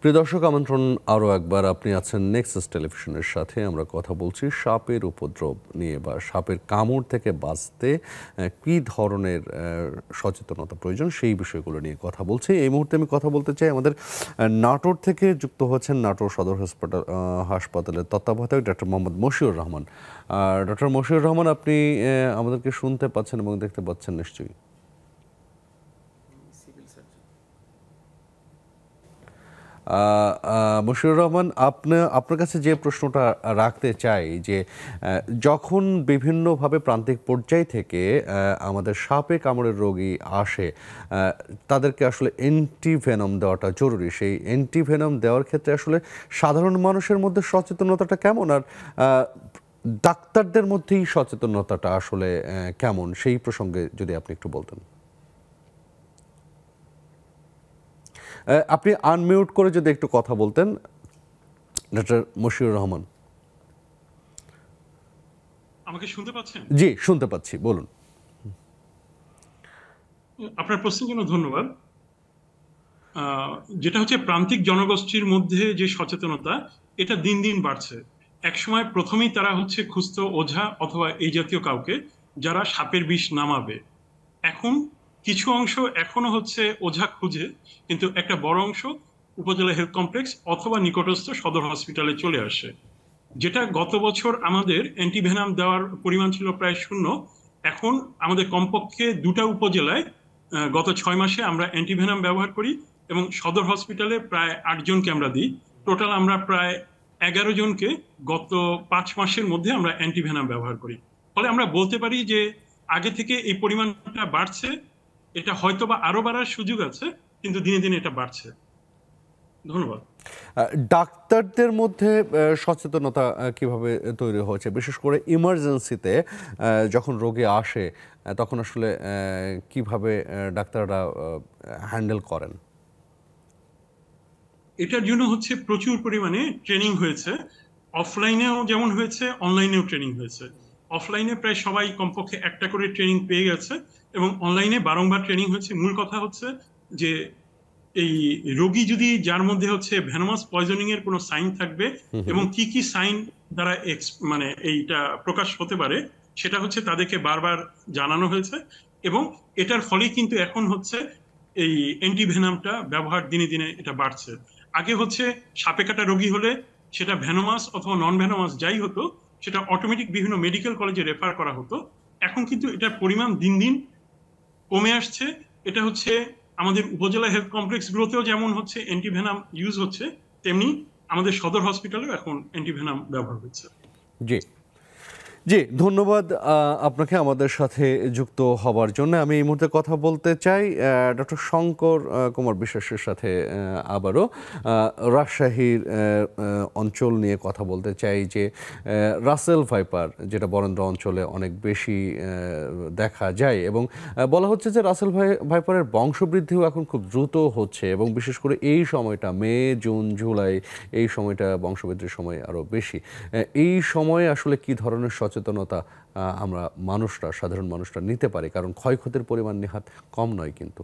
প্রিয় দর্শক, আমন্ত্রণ আরও একবার, আপনি আছেন নেক্সাস টেলিভিশনের সাথে। আমরা কথা বলছি সাপের উপদ্রব নিয়ে বা সাপের কামড় থেকে বাঁচতে কী ধরনের সচেতনতা প্রয়োজন, সেই বিষয়গুলো নিয়ে কথা বলছি। এই মুহূর্তে আমি কথা বলতে চাই আমাদের নাটোর থেকে যুক্ত হচ্ছেন নাটোর সদর হাসপাতালের তত্ত্বাবধায়ক ডক্টর মোহাম্মদ মশিউর রহমান। ডক্টর মশিউর রহমান, আপনি আমাদেরকে শুনতে পাচ্ছেন এবং দেখতে পাচ্ছেন নিশ্চয়ই? মশিউর রহমান, আপনার কাছে যে প্রশ্নটা রাখতে চাই যে যখন বিভিন্নভাবে প্রান্তিক পর্যায় থেকে আমাদের সাপে কামড়ের রোগী আসে, তাদেরকে আসলে অ্যান্টিভেনম দেওয়াটা জরুরি। সেই অ্যান্টিভেনম দেওয়ার ক্ষেত্রে আসলে সাধারণ মানুষের মধ্যে সচেতনতাটা কেমন, আর ডাক্তারদের মধ্যেই সচেতনতাটা আসলে কেমন, সেই প্রসঙ্গে যদি আপনি একটু বলতেন। আপনি আনমিউট করে যদি একটু কথা বলতেন, ডক্টর মশিউর রহমান। আমাকে শুনতে পাচ্ছেন? জি, শুনতে পাচ্ছি, বলুন। আপনার প্রশ্নের জন্য ধন্যবাদ। যেটা হচ্ছে প্রান্তিক জনগোষ্ঠীর মধ্যে যে সচেতনতা, এটা দিন দিন বাড়ছে। একসময় প্রথমেই তারা হচ্ছে খুঁজতো ওঝা অথবা এই জাতীয় কাউকে যারা সাপের বিষ নামাবে। এখন কিছু অংশ এখনো হচ্ছে ওঝা খুঁজে, কিন্তু একটা বড় অংশ উপজেলা হেলথ কমপ্লেক্স অথবা নিকটস্থ সদর হসপিটালে চলে আসে। যেটা গত বছর আমাদের অ্যান্টিভেনাম দেওয়ার পরিমাণ ছিল প্রায় 0, এখন আমাদের কমপক্ষে 2টা উপজেলায় গত 6 মাসে আমরা অ্যান্টিভেনাম ব্যবহার করি এবং সদর হসপিটালে প্রায় 8 জনকে আমরা দিই। টোটাল আমরা প্রায় 11 জনকে গত 5 মাসের মধ্যে আমরা অ্যান্টিভেনাম ব্যবহার করি। ফলে আমরা বলতে পারি যে আগে থেকে এই পরিমাণটা বাড়ছে। এটা হয়তো বা আরো বাড়ার সুযোগ আছে, কিন্তু দিনে দিনে এটা বাড়ছে। ধন্যবাদ। ডাক্তারদের মধ্যে সচেতনতা কিভাবে তৈরি হয়েছে, বিশেষ করে ইমার্জেন্সিতে যখন রোগী আসে তখন আসলে কিভাবে ডাক্তাররা হ্যান্ডেল করেন? এটার জন্য হচ্ছে প্রচুর পরিমাণে ট্রেনিং হয়েছে। অফলাইনেও যেমন হয়েছে, অনলাইনেও ট্রেনিং হয়েছে। অফলাইনে প্রায় সবাই কমপক্ষে একটা করে ট্রেনিং পেয়ে গেছে, এবং অনলাইনে বারংবার ট্রেনিং হয়েছে। মূল কথা হচ্ছে যে এই রোগী যদি, যার মধ্যে হচ্ছে ভেনোমাস পয়জনিং এর কোনো সাইন থাকবে এবং কি কি সাইন দ্বারা মানে এইটা প্রকাশ হতে পারে, সেটা হচ্ছে তাদেরকে বারবার জানানো হয়েছে। এবং এটার ফলে কিন্তু এখন হচ্ছে এই অ্যান্টিভেনামটা ব্যবহার দিনে দিনে এটা বাড়ছে। আগে হচ্ছে সাপে কাটা রোগী হলে সেটা ভেনোমাস অথবা নন ভেনোমাস যাই হতো, সেটা অটোমেটিক বিভিন্ন মেডিকেল কলেজে রেফার করা হতো। এখন কিন্তু এটার পরিমাণ দিন দিন কমে আসছে। এটা হচ্ছে আমাদের উপজেলা হেলথ কমপ্লেক্স গুলোতেও যেমন হচ্ছে অ্যান্টিভেনাম ইউজ হচ্ছে, তেমনি আমাদের সদর হসপিটালেও এখন অ্যান্টিভেনাম ব্যবহার হচ্ছে। জি জি, ধন্যবাদ আপনাকে আমাদের সাথে যুক্ত হবার জন্য। আমি এই মুহূর্তে কথা বলতে চাই ডক্টর শঙ্কর কুমার বিশ্বাসের সাথে আবারও রাজশাহীর অঞ্চল নিয়ে কথা বলতে চাই। যে রাসেল ভাইপার, যেটা বরেন্দ্র অঞ্চলে অনেক বেশি দেখা যায়, এবং বলা হচ্ছে যে রাসেল ভাইপারের বংশবৃদ্ধিও এখন খুব দ্রুত হচ্ছে, এবং বিশেষ করে এই সময়টা মে, জুন, জুলাই, এই সময়টা বংশবৃদ্ধির সময় আরও বেশি। এই সময়ে আসলে কি ধরনের সচেতনতা আমরা মানুষরা, সাধারণ মানুষরা নিতে পারি? কারণ ক্ষয়ক্ষতির পরিমাণ নেহাত কম নয়। কিন্তু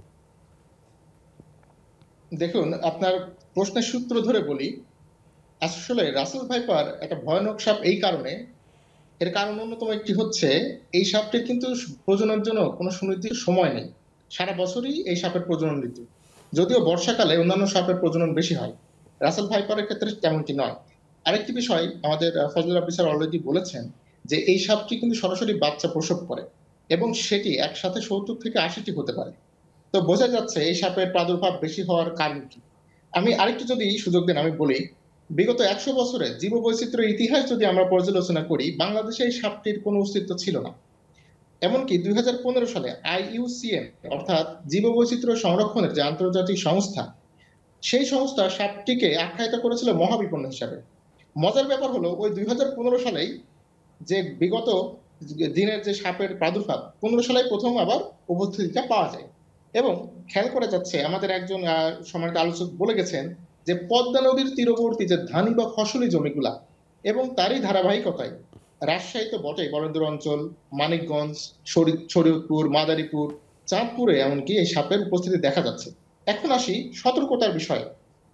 দেখুন, আপনার প্রশ্নের সূত্র ধরে বলি, আসলে রাসেল ভাইপার একটা ভয়ানক সাপ এই কারণে, এর কারণ অন্যতম একটি হচ্ছে এই সাপটির কিন্তু প্রজননের জন্য কোনো সুনির্দিষ্ট সময় নেই। সারা বছরই এই সাপের প্রজনন ঋতু, যদিও বর্ষাকালে অন্যান্য সাপের প্রজনন বেশি হয়, রাসেল ভাইপারের ক্ষেত্রে তেমনটি নয়। আরেকটি বিষয় আমাদের ফজল রাব্বি স্যার অলরেডি বলেছেন যে এই সাপটি কিন্তু সরাসরি বাচ্চা প্রসব করে, এবং সেটি একসাথে 70 থেকে 80টি হতে পারে। তো বোঝা যাচ্ছে এই সাপের প্রাদুর্ভাব বেশি হওয়ার কারণ কি। আমি আরেকটু যদি সুযোগ দেন আমি বলি, বিগত 100 বছরে জীববৈচিত্র্যের ইতিহাস যদি আমরা পর্যালোচনা করি, বাংলাদেশে এই সাপটির কোনো অস্তিত্ব ছিল না। এমনকি 2015 সালে IUCN অর্থাৎ জীববৈচিত্র্য সংরক্ষণের যে আন্তর্জাতিক সংস্থা, সেই সংস্থা সাপটিকে আখ্যায়িত করেছিল মহাবিপন্ন হিসাবে। মজার ব্যাপার হলো ওই 2015 সালেই যে বিগত দিনের যে সাপের প্রাদুর্ভাব, 15 সালে প্রথম আবার উপস্থিতিটা পাওয়া যায়। এবং খেয়াল করা যাচ্ছে, আমাদের একজন সম্মানিত আলোচক বলে গেছেন যে পদ্মা নদীর তীরবর্তী যে ধানি বা ফসলি জমিগুলা, এবং তারই ধারাবাহিকতায় রাজশাহী তো বটেই, বরেন্দ্র অঞ্চল, মানিকগঞ্জ, শরীয়তপুর, মাদারীপুর, চাঁদপুরে এমনকি এই সাপের উপস্থিতি দেখা যাচ্ছে। এখন আসি সতর্কতার বিষয়ে।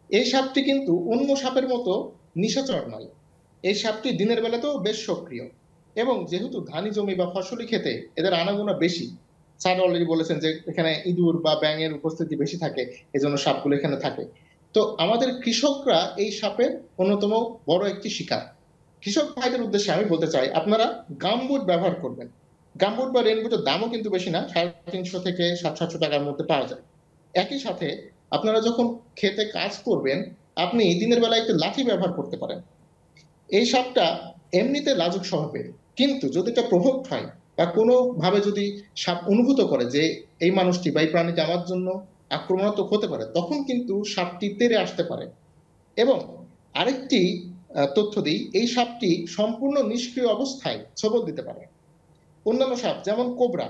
এই সাপটি কিন্তু অন্য সাপের মতো নিশাচর নয়। এই সাপটি দিনের বেলাতেও বেশ সক্রিয়, এবং যেহেতু ধানি জমি বা ফসলি ক্ষেতে এদের আনাগোনা বেশি, স্যার অলরেডি বলেছেন যে এখানে ইঁদুর বা ব্যাঙের উপস্থিতি বেশি থাকে, এজন্য সাপগুলো এখানে থাকে। তো আমাদের কৃষকরা এই সাপের অন্যতম বড় একটি শিকার। কৃষক ভাইদের উদ্দেশ্যে আমি বলতে চাই, আপনারা গামবুট ব্যবহার করবেন। গামবুট বা রেনবুটের দামও কিন্তু বেশি না, 350 থেকে 700 টাকার মধ্যে পাওয়া যায়। একই সাথে আপনারা যখন খেতে কাজ করবেন, আপনি দিনের বেলায় একটু লাঠি ব্যবহার করতে পারেন। এই সাপটা এমনিতে লাজুক স্বভাবের, কিন্তু যদি এটা প্রভোক্ট হয় বা কোনোভাবে যদি সাপ অনুভূত করে যে এই মানুষটি বা এই প্রাণীটি আমার জন্য আক্রমণাত্মক হতে পারে, তখন কিন্তু সাপটি তেড়ে আসতে পারে। এবং আরেকটি তথ্য দিই, এই সাপটি সম্পূর্ণ নিষ্ক্রিয় অবস্থায় ছোবল দিতে পারে। অন্যান্য সাপ যেমন কোবরা,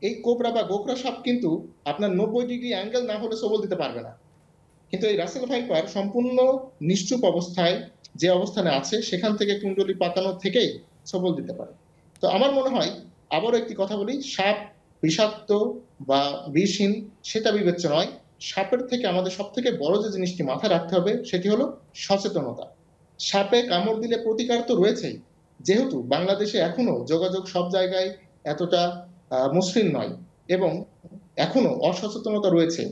এই কোবরা বা গোকরা সাপ কিন্তু আপনার 90 ডিগ্রি অ্যাঙ্গেল না হলে ছোবল দিতে পারবে না, কিন্তু এই রাসেল ভাইপার সম্পূর্ণ নিশ্চুপ অবস্থায় যে অবস্থানে আছে সেখান থেকে কুণ্ডলি পাতানো থেকেই ছোবল দিতে পারে। তো আমার মনে হয়, আবারও একটি কথা বলি, সাপ বিষাক্ত বা বিষহীন সেটা বিবেচ্য নয়। সাপের থেকে আমাদের সব থেকে বড় যে জিনিসটি মাথায় রাখতে হবে সেটি হলো সচেতনতা। সাপে কামড় দিলে প্রতিকার তো রয়েছেই, যেহেতু বাংলাদেশে এখনো যোগাযোগ সব জায়গায় এতটা মসৃণ নয় এবং এখনো অসচেতনতা রয়েছে,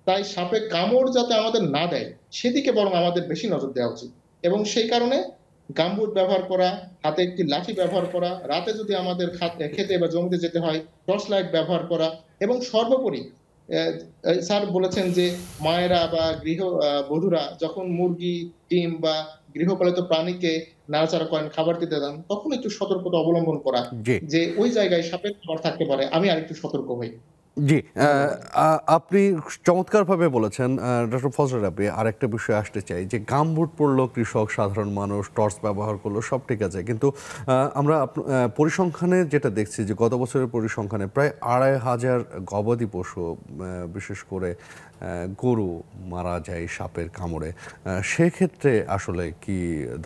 তাই সাপে কামড় যাতে আমাদের না দেয় সেদিকে বরং আমাদের বেশি নজর দেওয়া উচিত। এবং সেই কারণে গামবুট ব্যবহার করা, হাতে একটি লাঠি ব্যবহার করা, রাতে যদি আমাদের খেতে বা জমিতে যেতে হয় টর্চ লাইট ব্যবহার করা, এবং সর্বোপরি স্যার বলেছেন যে মায়েরা বা বধূরা যখন মুরগি, ডিম বা গৃহপালিত প্রাণীকে নাড়াচাড়া করেন, খাবার দিতে দেন, তখন একটু সতর্কতা অবলম্বন করা যে ওই জায়গায় সাপের খাবার থাকতে পারে, আমি আরেকটু সতর্ক হই। জি, আপনি চমৎকারভাবে বলেছেন ডক্টর ফজলে রাব্বি। আরেকটা বিষয় আসতে চাই যে গামবুট পরলো কৃষক, সাধারণ মানুষ, টর্চ ব্যবহার করলো, সব ঠিক আছে, কিন্তু আমরা পরিসংখ্যানে যেটা দেখছি যে গত বছরের পরিসংখ্যানে প্রায় ২৫০০ গবাদি পশু, বিশেষ করে গরু মারা যায় সাপের কামড়ে। সেক্ষেত্রে আসলে কি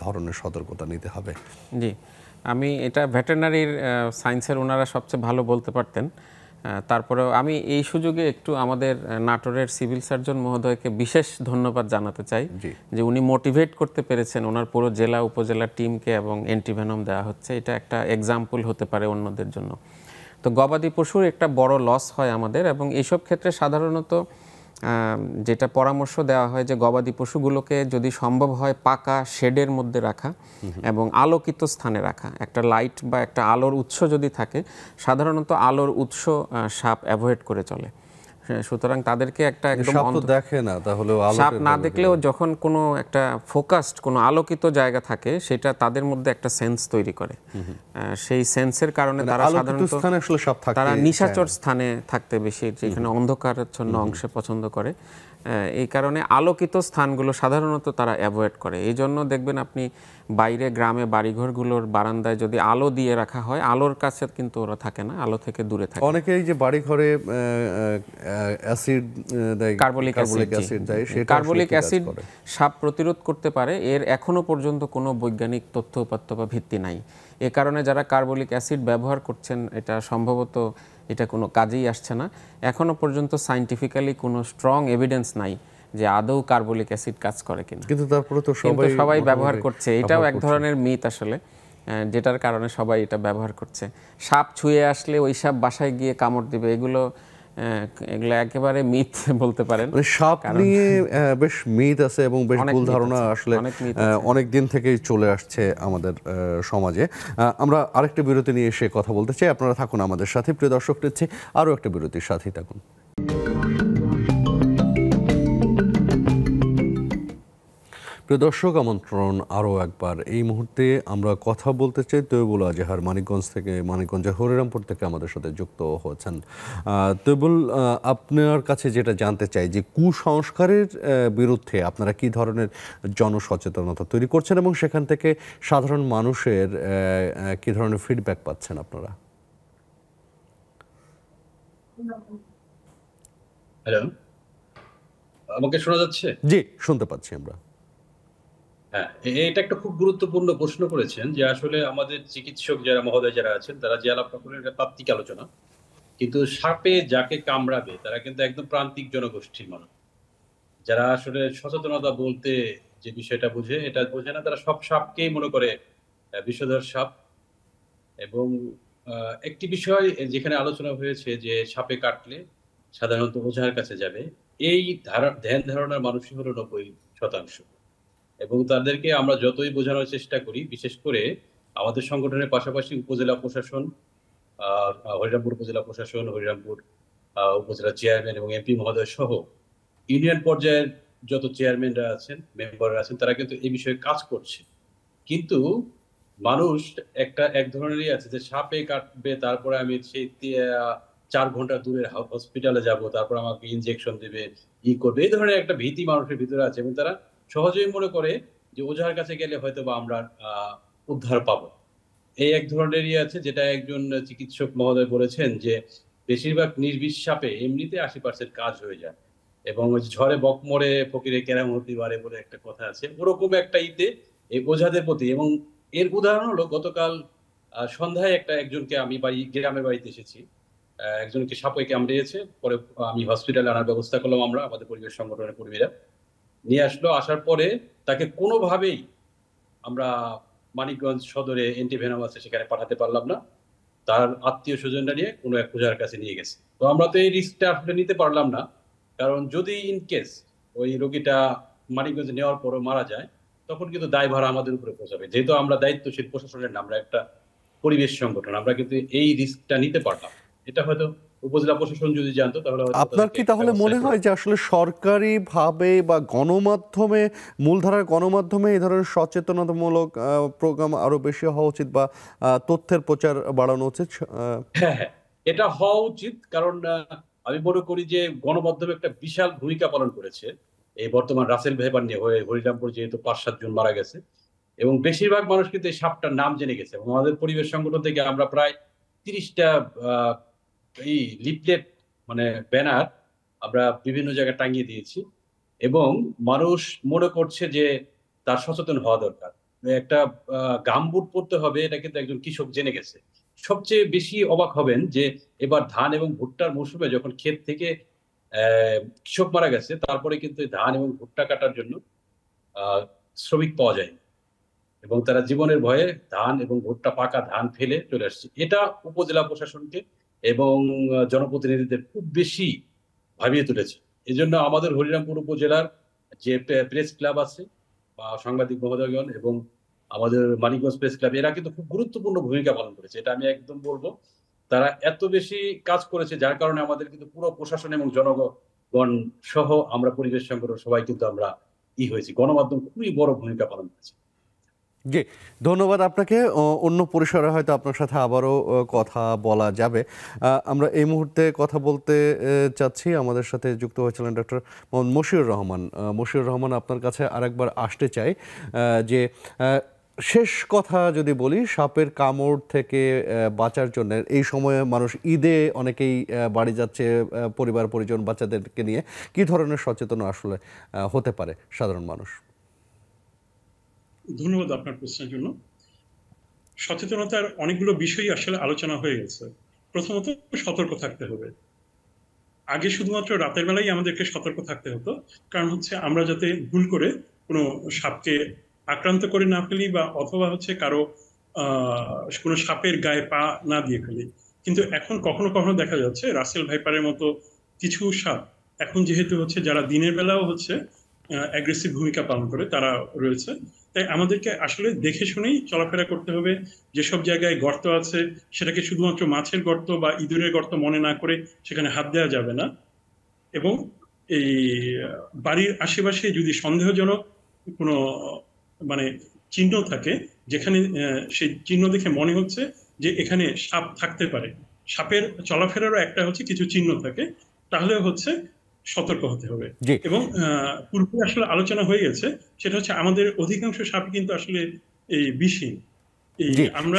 ধরনের সতর্কতা নিতে হবে? জি, আমি এটা ভেটেরিনারির সায়েন্সের ওনারা সবচেয়ে ভালো বলতে পারতেন। তারপরেও আমি এই সুযোগে একটু আমাদের নাটোরের সিভিল সার্জন মহোদয়কে বিশেষ ধন্যবাদ জানাতে চাই যে উনি মোটিভেট করতে পেরেছেন ওনার পুরো জেলা উপজেলা টিমকে, এবং অ্যান্টিভেনম দেওয়া হচ্ছে। এটা একটা এক্সাম্পল হতে পারে অন্যদের জন্য। তো গবাদি পশুর একটা বড় লস হয় আমাদের, এবং এইসব ক্ষেত্রে সাধারণত যেটা পরামর্শ দেওয়া হয় যে গবাদি পশুগুলোকে যদি সম্ভব হয় পাকা শেডের মধ্যে রাখা এবং আলোকিত স্থানে রাখা। একটা লাইট বা একটা আলোর উৎস যদি থাকে, সাধারণত আলোর উৎস সাপ অ্যাভয়েড করে চলে। সুতরাং তাদেরকে একটা একদম দেখে না, তাহলে সাপ না দেখলেও যখন কোনো একটা ফোকাসড কোনো আলোকিত জায়গা থাকে, সেটা তাদের মধ্যে একটা সেন্স তৈরি করে। সেই সেন্সের কারণে তারা সাধারণত তারা নিশাচর স্থানে থাকতে বেশি, যেখানে অন্ধকারাচ্ছন্ন অংশে পছন্দ করে। এই কারণে আলোকিত স্থানগুলো সাধারণত তারা অ্যাভয়েড করে। এই জন্য দেখবেন আপনি বাইরে গ্রামে বাড়িঘরগুলোর বারান্দায় যদি আলো দিয়ে রাখা হয়, আলোর কাছে কিন্তু ওরা থাকে না, আলো থেকে দূরে থাকে। অনেকেই যে বাড়িঘরে অ্যাসিড দেয়, কার্বলিক অ্যাসিড দেয়, সেটা কার্বলিক অ্যাসিড সাপ প্রতিরোধ করতে পারে, এর এখনো পর্যন্ত কোনো বৈজ্ঞানিক তথ্য উপাত্ত বা ভিত্তি নাই। এ কারণে যারা কার্বলিক অ্যাসিড ব্যবহার করছেন, এটা সম্ভবত এটা কোনো কাজেই আসছে না। এখনো পর্যন্ত সায়েন্টিফিক্যালি কোনো স্ট্রং এভিডেন্স নাই যে আদৌ কার্বলিক অ্যাসিড কাজ করে কিনা, কিন্তু তারপরে তো সবাই ব্যবহার করছে। এটাও এক ধরনের মিথ আসলে, যেটার কারণে সবাই এটা ব্যবহার করছে। সাপ ছুঁয়ে আসলে ওই সাপ বাসায় গিয়ে কামড় দিবে, এগুলো একেবারে মিথ বলতে পারেন। সাপ নিয়ে বেশ মিথ আছে এবং বেশ ভুল ধারণা আসলে অনেক দিন থেকেই চলে আসছে আমাদের সমাজে। আমরা আরেকটা বিরতি নিয়ে এসে কথা বলতে চাই, আপনারা থাকুন আমাদের সাথে। প্রিয় দর্শক, নিচ্ছে আরও একটা বিরতির সাথেই থাকুন। প্রিয় দর্শক, আমন্ত্রণ আরও একবার। এই মুহূর্তে আমরা কথা বলতে চাই তৈবুল আজহার, মানিকগঞ্জের হরিরামপুর থেকে আমাদের সাথে যুক্ত হয়েছেন। তৈবুল, আপনার কাছে যেটা জানতে চাই যে কুসংস্কারের বিরুদ্ধে আপনারা কি ধরনের জনসচেতনতা তৈরি করছেন এবং সেখান থেকে সাধারণ মানুষের কি ধরনের ফিডব্যাক পাচ্ছেন আপনারা? হ্যালো, আমাকে শোনা যাচ্ছে? জি, শুনতে পাচ্ছি আমরা। হ্যাঁ, এটা একটা খুব গুরুত্বপূর্ণ প্রশ্ন করেছেন যে আসলে আমাদের চিকিৎসক যারা মহোদয় যারা আছেন, তারা যে আলাপটা করলেন এটা তাত্ত্বিক আলোচনা, কিন্তু সাপে যাকে কামড়াবে তারা কিন্তু একদম প্রান্তিক জনগোষ্ঠীর মানুষ, যারা আসলে সচেতনতা বলতে যে বিষয়টা বুঝে, এটা বোঝে না। তারা সব সাপকেই মনে করে বিষধর সাপ। এবং একটি বিষয় যেখানে আলোচনা হয়েছে যে সাপে কাটলে সাধারণত ওঝার কাছে যাবে, এই ধ্যান ধারণার মানুষই হলো ৯০%। এবং তাদেরকে আমরা যতই বোঝানোর চেষ্টা করি, বিশেষ করে আমাদের সংগঠনের পাশাপাশি উপজেলা প্রশাসন, হরিরামপুর উপজেলা প্রশাসন, হরিরামপুর উপজেলা চেয়ারম্যান এবং এমপি মহোদয় সহ ইউনিয়ন পর্যায়ের যত চেয়ারম্যানরা আছেন, মেম্বাররা আছেন, তারা কিন্তু এই বিষয়ে কাজ করছে। কিন্তু মানুষ এক ধরনেরই আছে যে সাপে কাটবে, তারপরে আমি সেই ৪ ঘন্টা দূরের হসপিটালে যাব, তারপর আমাকে ইনজেকশন দেবে, করবে, এই ধরনের একটা ভীতি মানুষের ভিতরে আছে। এবং তারা সহজেই মনে করে যে ওঝার কাছে গেলে হয়তো বা আমরা উদ্ধার পাবো। এই এক ধরনেরই আছে, যেটা একজন চিকিৎসক মহোদয় বলেছেন যে বেশিরভাগ নির্বিষ সাপে এমনিতে ৮০% কাজ হয়ে যায়, এবং ঝড়ে বক মরে ফকিরে কেরামতি বাড়ে বলে একটা কথা আছে। ওরকম একটা এই ওঝাদের প্রতি। এবং এর উদাহরণ হলো গতকাল সন্ধ্যায় একজনকে আমি গ্রামের বাড়িতে এসেছি, একজনকে সাপে কামড়িয়েছে। পরে আমি হসপিটালে আনার ব্যবস্থা করলাম, আমরা আমাদের পরিবেশ সংগঠনের কর্মীরা নিয়ে আসলো। আসার পরে তাকে কোনোভাবেই আমরা মানিকগঞ্জ সদরে অ্যান্টিভেনম আছে সেখানে পাঠাতে পারলাম না। তার আত্মীয় স্বজনরা নিয়ে কোনো এক ওঝার কাছে নিয়ে গেছে। তো আমরা তো এই রিস্কটা আসলে নিতে পারলাম না, কারণ যদি ইনকেস ওই রোগীটা মানিকগঞ্জে নেওয়ার পরও মারা যায়, তখন কিন্তু দায়ভার আমাদের উপরে পৌঁছাবে। যেহেতু আমরা দায়িত্বশীল প্রশাসনের না, আমরা একটা পরিবেশ সংগঠন, আমরা কিন্তু এই রিস্কটা নিতে পারলাম। এটা হয়তো উপজেলা প্রশাসন যদি জানতো তাহলে আপনার কি তাহলে মনে হয় যে আসলে সরকারিভাবে বা গণমাধ্যমে, মূলধারার গণমাধ্যমে এই ধরনের সচেতনতামূলক প্রোগ্রাম আরো বেশি হওয়া উচিত বা তথ্যের প্রচার বাড়ানো উচিত? হ্যাঁ, এটা হওয়া উচিত। কারণ আমি মনে করি যে গণমাধ্যমে একটা বিশাল ভূমিকা পালন করেছে এই বর্তমান রাসেল ভাইপার নিয়ে হয়ে হরিরামপুর যেহেতু 5-7 জন মারা গেছে এবং বেশিরভাগ মানুষ কিন্তু এই সাপটার নাম জেনে গেছে এবং আমাদের পরিবেশ সংগঠন থেকে আমরা প্রায় 30টা এই লিফলেট মানে ব্যানার আমরা বিভিন্ন জায়গায় টাঙিয়ে দিয়েছি এবং মানুষ মনে করছে যে তার সচেতন হওয়া দরকার। একটা গামবুট পরতে হবে এটা কিন্তু একজন কৃষক জেনে গেছে। সবচেয়ে বেশি অবাক হবেন যে এবার ধান এবং ভুট্টার মৌসুমে যখন ক্ষেত থেকে কৃষক মারা গেছে তারপরে কিন্তু ধান এবং ভুট্টা কাটার জন্য শ্রমিক পাওয়া যায়নি এবং তারা জীবনের ভয়ে ধান এবং ভুট্টা পাকা ধান ফেলে চলে আসছে। এটা উপজেলা প্রশাসনকে এবং জনপ্রতিনিধিদের খুব বেশি ভাবিয়ে তুলেছে। এজন্য আমাদের হরিরামপুর উপজেলার যে প্রেস ক্লাব আছে বা সাংবাদিক মহোদয়গণ এবং আমাদের মানিকগঞ্জ প্রেস ক্লাব এরা কিন্তু খুব গুরুত্বপূর্ণ ভূমিকা পালন করেছে, এটা আমি একদম বলবো। তারা এত বেশি কাজ করেছে যার কারণে আমাদের কিন্তু পুরো প্রশাসন এবং জনগণ সহ আমরা পরিবেশ সংগঠন সবাই কিন্তু আমরা হয়েছি। গণমাধ্যম খুবই বড় ভূমিকা পালন করেছে। জি, ধন্যবাদ আপনাকে। অন্য পরিসরে হয়তো আপনার সাথে আবারও কথা বলা যাবে। আমরা এই মুহূর্তে কথা বলতে চাচ্ছি, আমাদের সাথে যুক্ত হয়েছিলেন ডক্টর মোহাম্মদ মশিউর রহমান। মশিউর রহমান, আপনার কাছে আরেকবার আসতে চাই যে শেষ কথা যদি বলি, সাপের কামড় থেকে বাঁচার জন্য এই সময়ে মানুষ ঈদে অনেকেই বাড়ি যাচ্ছে পরিবার পরিজন বাচ্চাদেরকে নিয়ে, কি ধরনের সচেতন আসলে হতে পারে সাধারণ মানুষ? ধন্যবাদ আপনার প্রশ্নের জন্য। সচেতনতার অনেকগুলো বিষয়ই আসলে আলোচনা হয়ে গেছে। প্রথমত সতর্ক থাকতে হবে। আগে শুধুমাত্র রাতের বেলায় আমাদেরকে সতর্ক থাকতে হতো, কারণ হচ্ছে আমরা যাতে ভুল করে কোনো সাপকে আক্রান্ত করে না ফেলি বা অথবা হচ্ছে কারো কোনো সাপের গায়ে পা না দিয়ে ফেলি। কিন্তু এখন কখনো কখনো দেখা যাচ্ছে রাসেল ভাইপারের মতো কিছু সাপ এখন যেহেতু হচ্ছে যারা দিনের বেলাও হচ্ছে অ্যাগ্রেসিভ ভূমিকা পালন করে তারা রয়েছে। তাই আমাদেরকে আসলে দেখে শুনেই চলাফেরা করতে হবে। যেসব জায়গায় গর্ত আছে সেটাকে শুধুমাত্র মাছের গর্ত বা ইঁদুরের গর্ত মনে না করে সেখানে হাত দেওয়া যাবে না। এবং এই বাড়ির আশেপাশে যদি সন্দেহজনক কোনো মানে চিহ্ন থাকে, যেখানে সেই চিহ্ন দেখে মনে হচ্ছে যে এখানে সাপ থাকতে পারে, সাপের চলাফেরারও একটা হচ্ছে কিছু চিহ্ন থাকে, তাহলে হচ্ছে সতর্ক হতে হবে। এবং পূর্বে আসলে আলোচনা হয়ে গেছে, সেটা হচ্ছে আমাদের অধিকাংশ সাপ কিন্তু আসলে এই বিষহীন।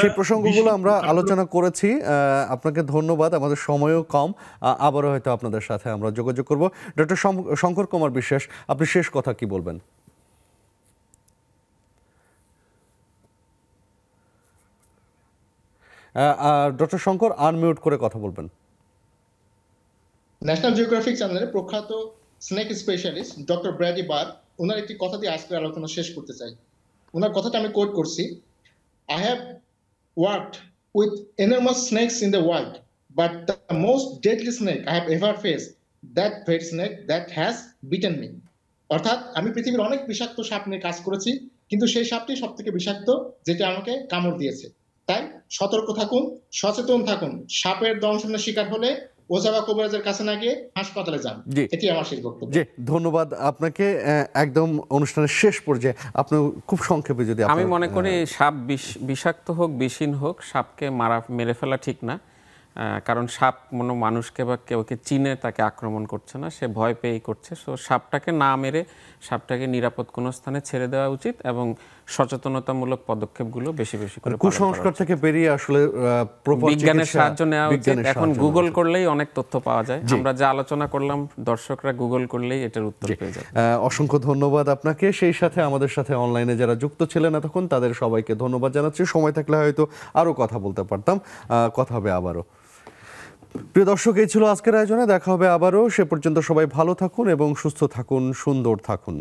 সেই প্রসঙ্গগুলো আমরা আলোচনা করেছি। আপনাকে ধন্যবাদ, আমাদের সময়ও কম, আবারও হয়তো আপনাদের সাথে আমরা যোগাযোগ করব। ডক্টর শঙ্কর কুমার বিশ্বাস, আপনি শেষ কথা কি বলবেন? ডক্টর শঙ্কর, আনমিউট করে কথা বলবেন। ন্যাশনাল জিওগ্রাফিক চ্যানেলের প্রখ্যাত snake specialist doctor Brady Barr, ওনার একটি কথা দিয়ে আজকের আলোচনা শেষ করতে চাই। ওনার কথাটা আমি কোট করছি: I have worked with enormous snakes in the world, but the most deadly snake I have ever faced, that very snake that has bitten me. অর্থাৎ আমি পৃথিবীর অনেক বিষাক্ত সাপ নিয়ে কাজ করেছি, কিন্তু সেই সাপটি সব থেকে বিষাক্ত যেটা আমাকে কামড় দিয়েছে। তাই সতর্ক থাকুন, সচেতন থাকুন। সাপের দংশনের শিকার হলে ওঝা বা কবিরাজের কাছে না গিয়ে হাসপাতালে যান। এটি আমার শেষ বক্তব্য। জি, ধন্যবাদ আপনাকে। একদম অনুষ্ঠানের শেষ পর্যায়ে আপনি খুব সংক্ষেপে যদি। আমি মনে করি সাপ বিষাক্ত হোক বিষহীন হোক, সাপকে মেরে ফেলা ঠিক না। কারণ সাপ কোনো মানুষকে বা কেউকে চিনে তাকে আক্রমণ করছে না, সে ভয় পেয়েই করছে। সো সাপটাকে না মেরে সাপটাকে নিরাপদ কোনো স্থানে ছেড়ে দেওয়া উচিত এবং সচেতনতামূলক পদক্ষেপগুলো বেশি বেশি করে কুসংস্কার থেকে বেরিয়ে আসলে বিজ্ঞানের সাহায্য নেওয়া উচিত। এখন গুগল করলেই অনেক তথ্য পাওয়া যায়। আমরা যা আলোচনা করলাম দর্শকরা গুগল করলেই এটার উত্তর পেয়ে যাবে। অসংখ্য ধন্যবাদ আপনাকে। সেই সাথে আমাদের সাথে অনলাইনে যারা যুক্ত ছিলেন এতক্ষণ তাদের সবাইকে ধন্যবাদ জানাচ্ছি। সময় থাকলে হয়তো আরও কথা বলতে পারতাম। কথা হবে আবারও। প্রিয় দর্শক, এই ছিল আজকের আয়োজনে। দেখা হবে আবারও। সে পর্যন্ত সবাই ভালো থাকুন এবং সুস্থ থাকুন, সুন্দর থাকুন।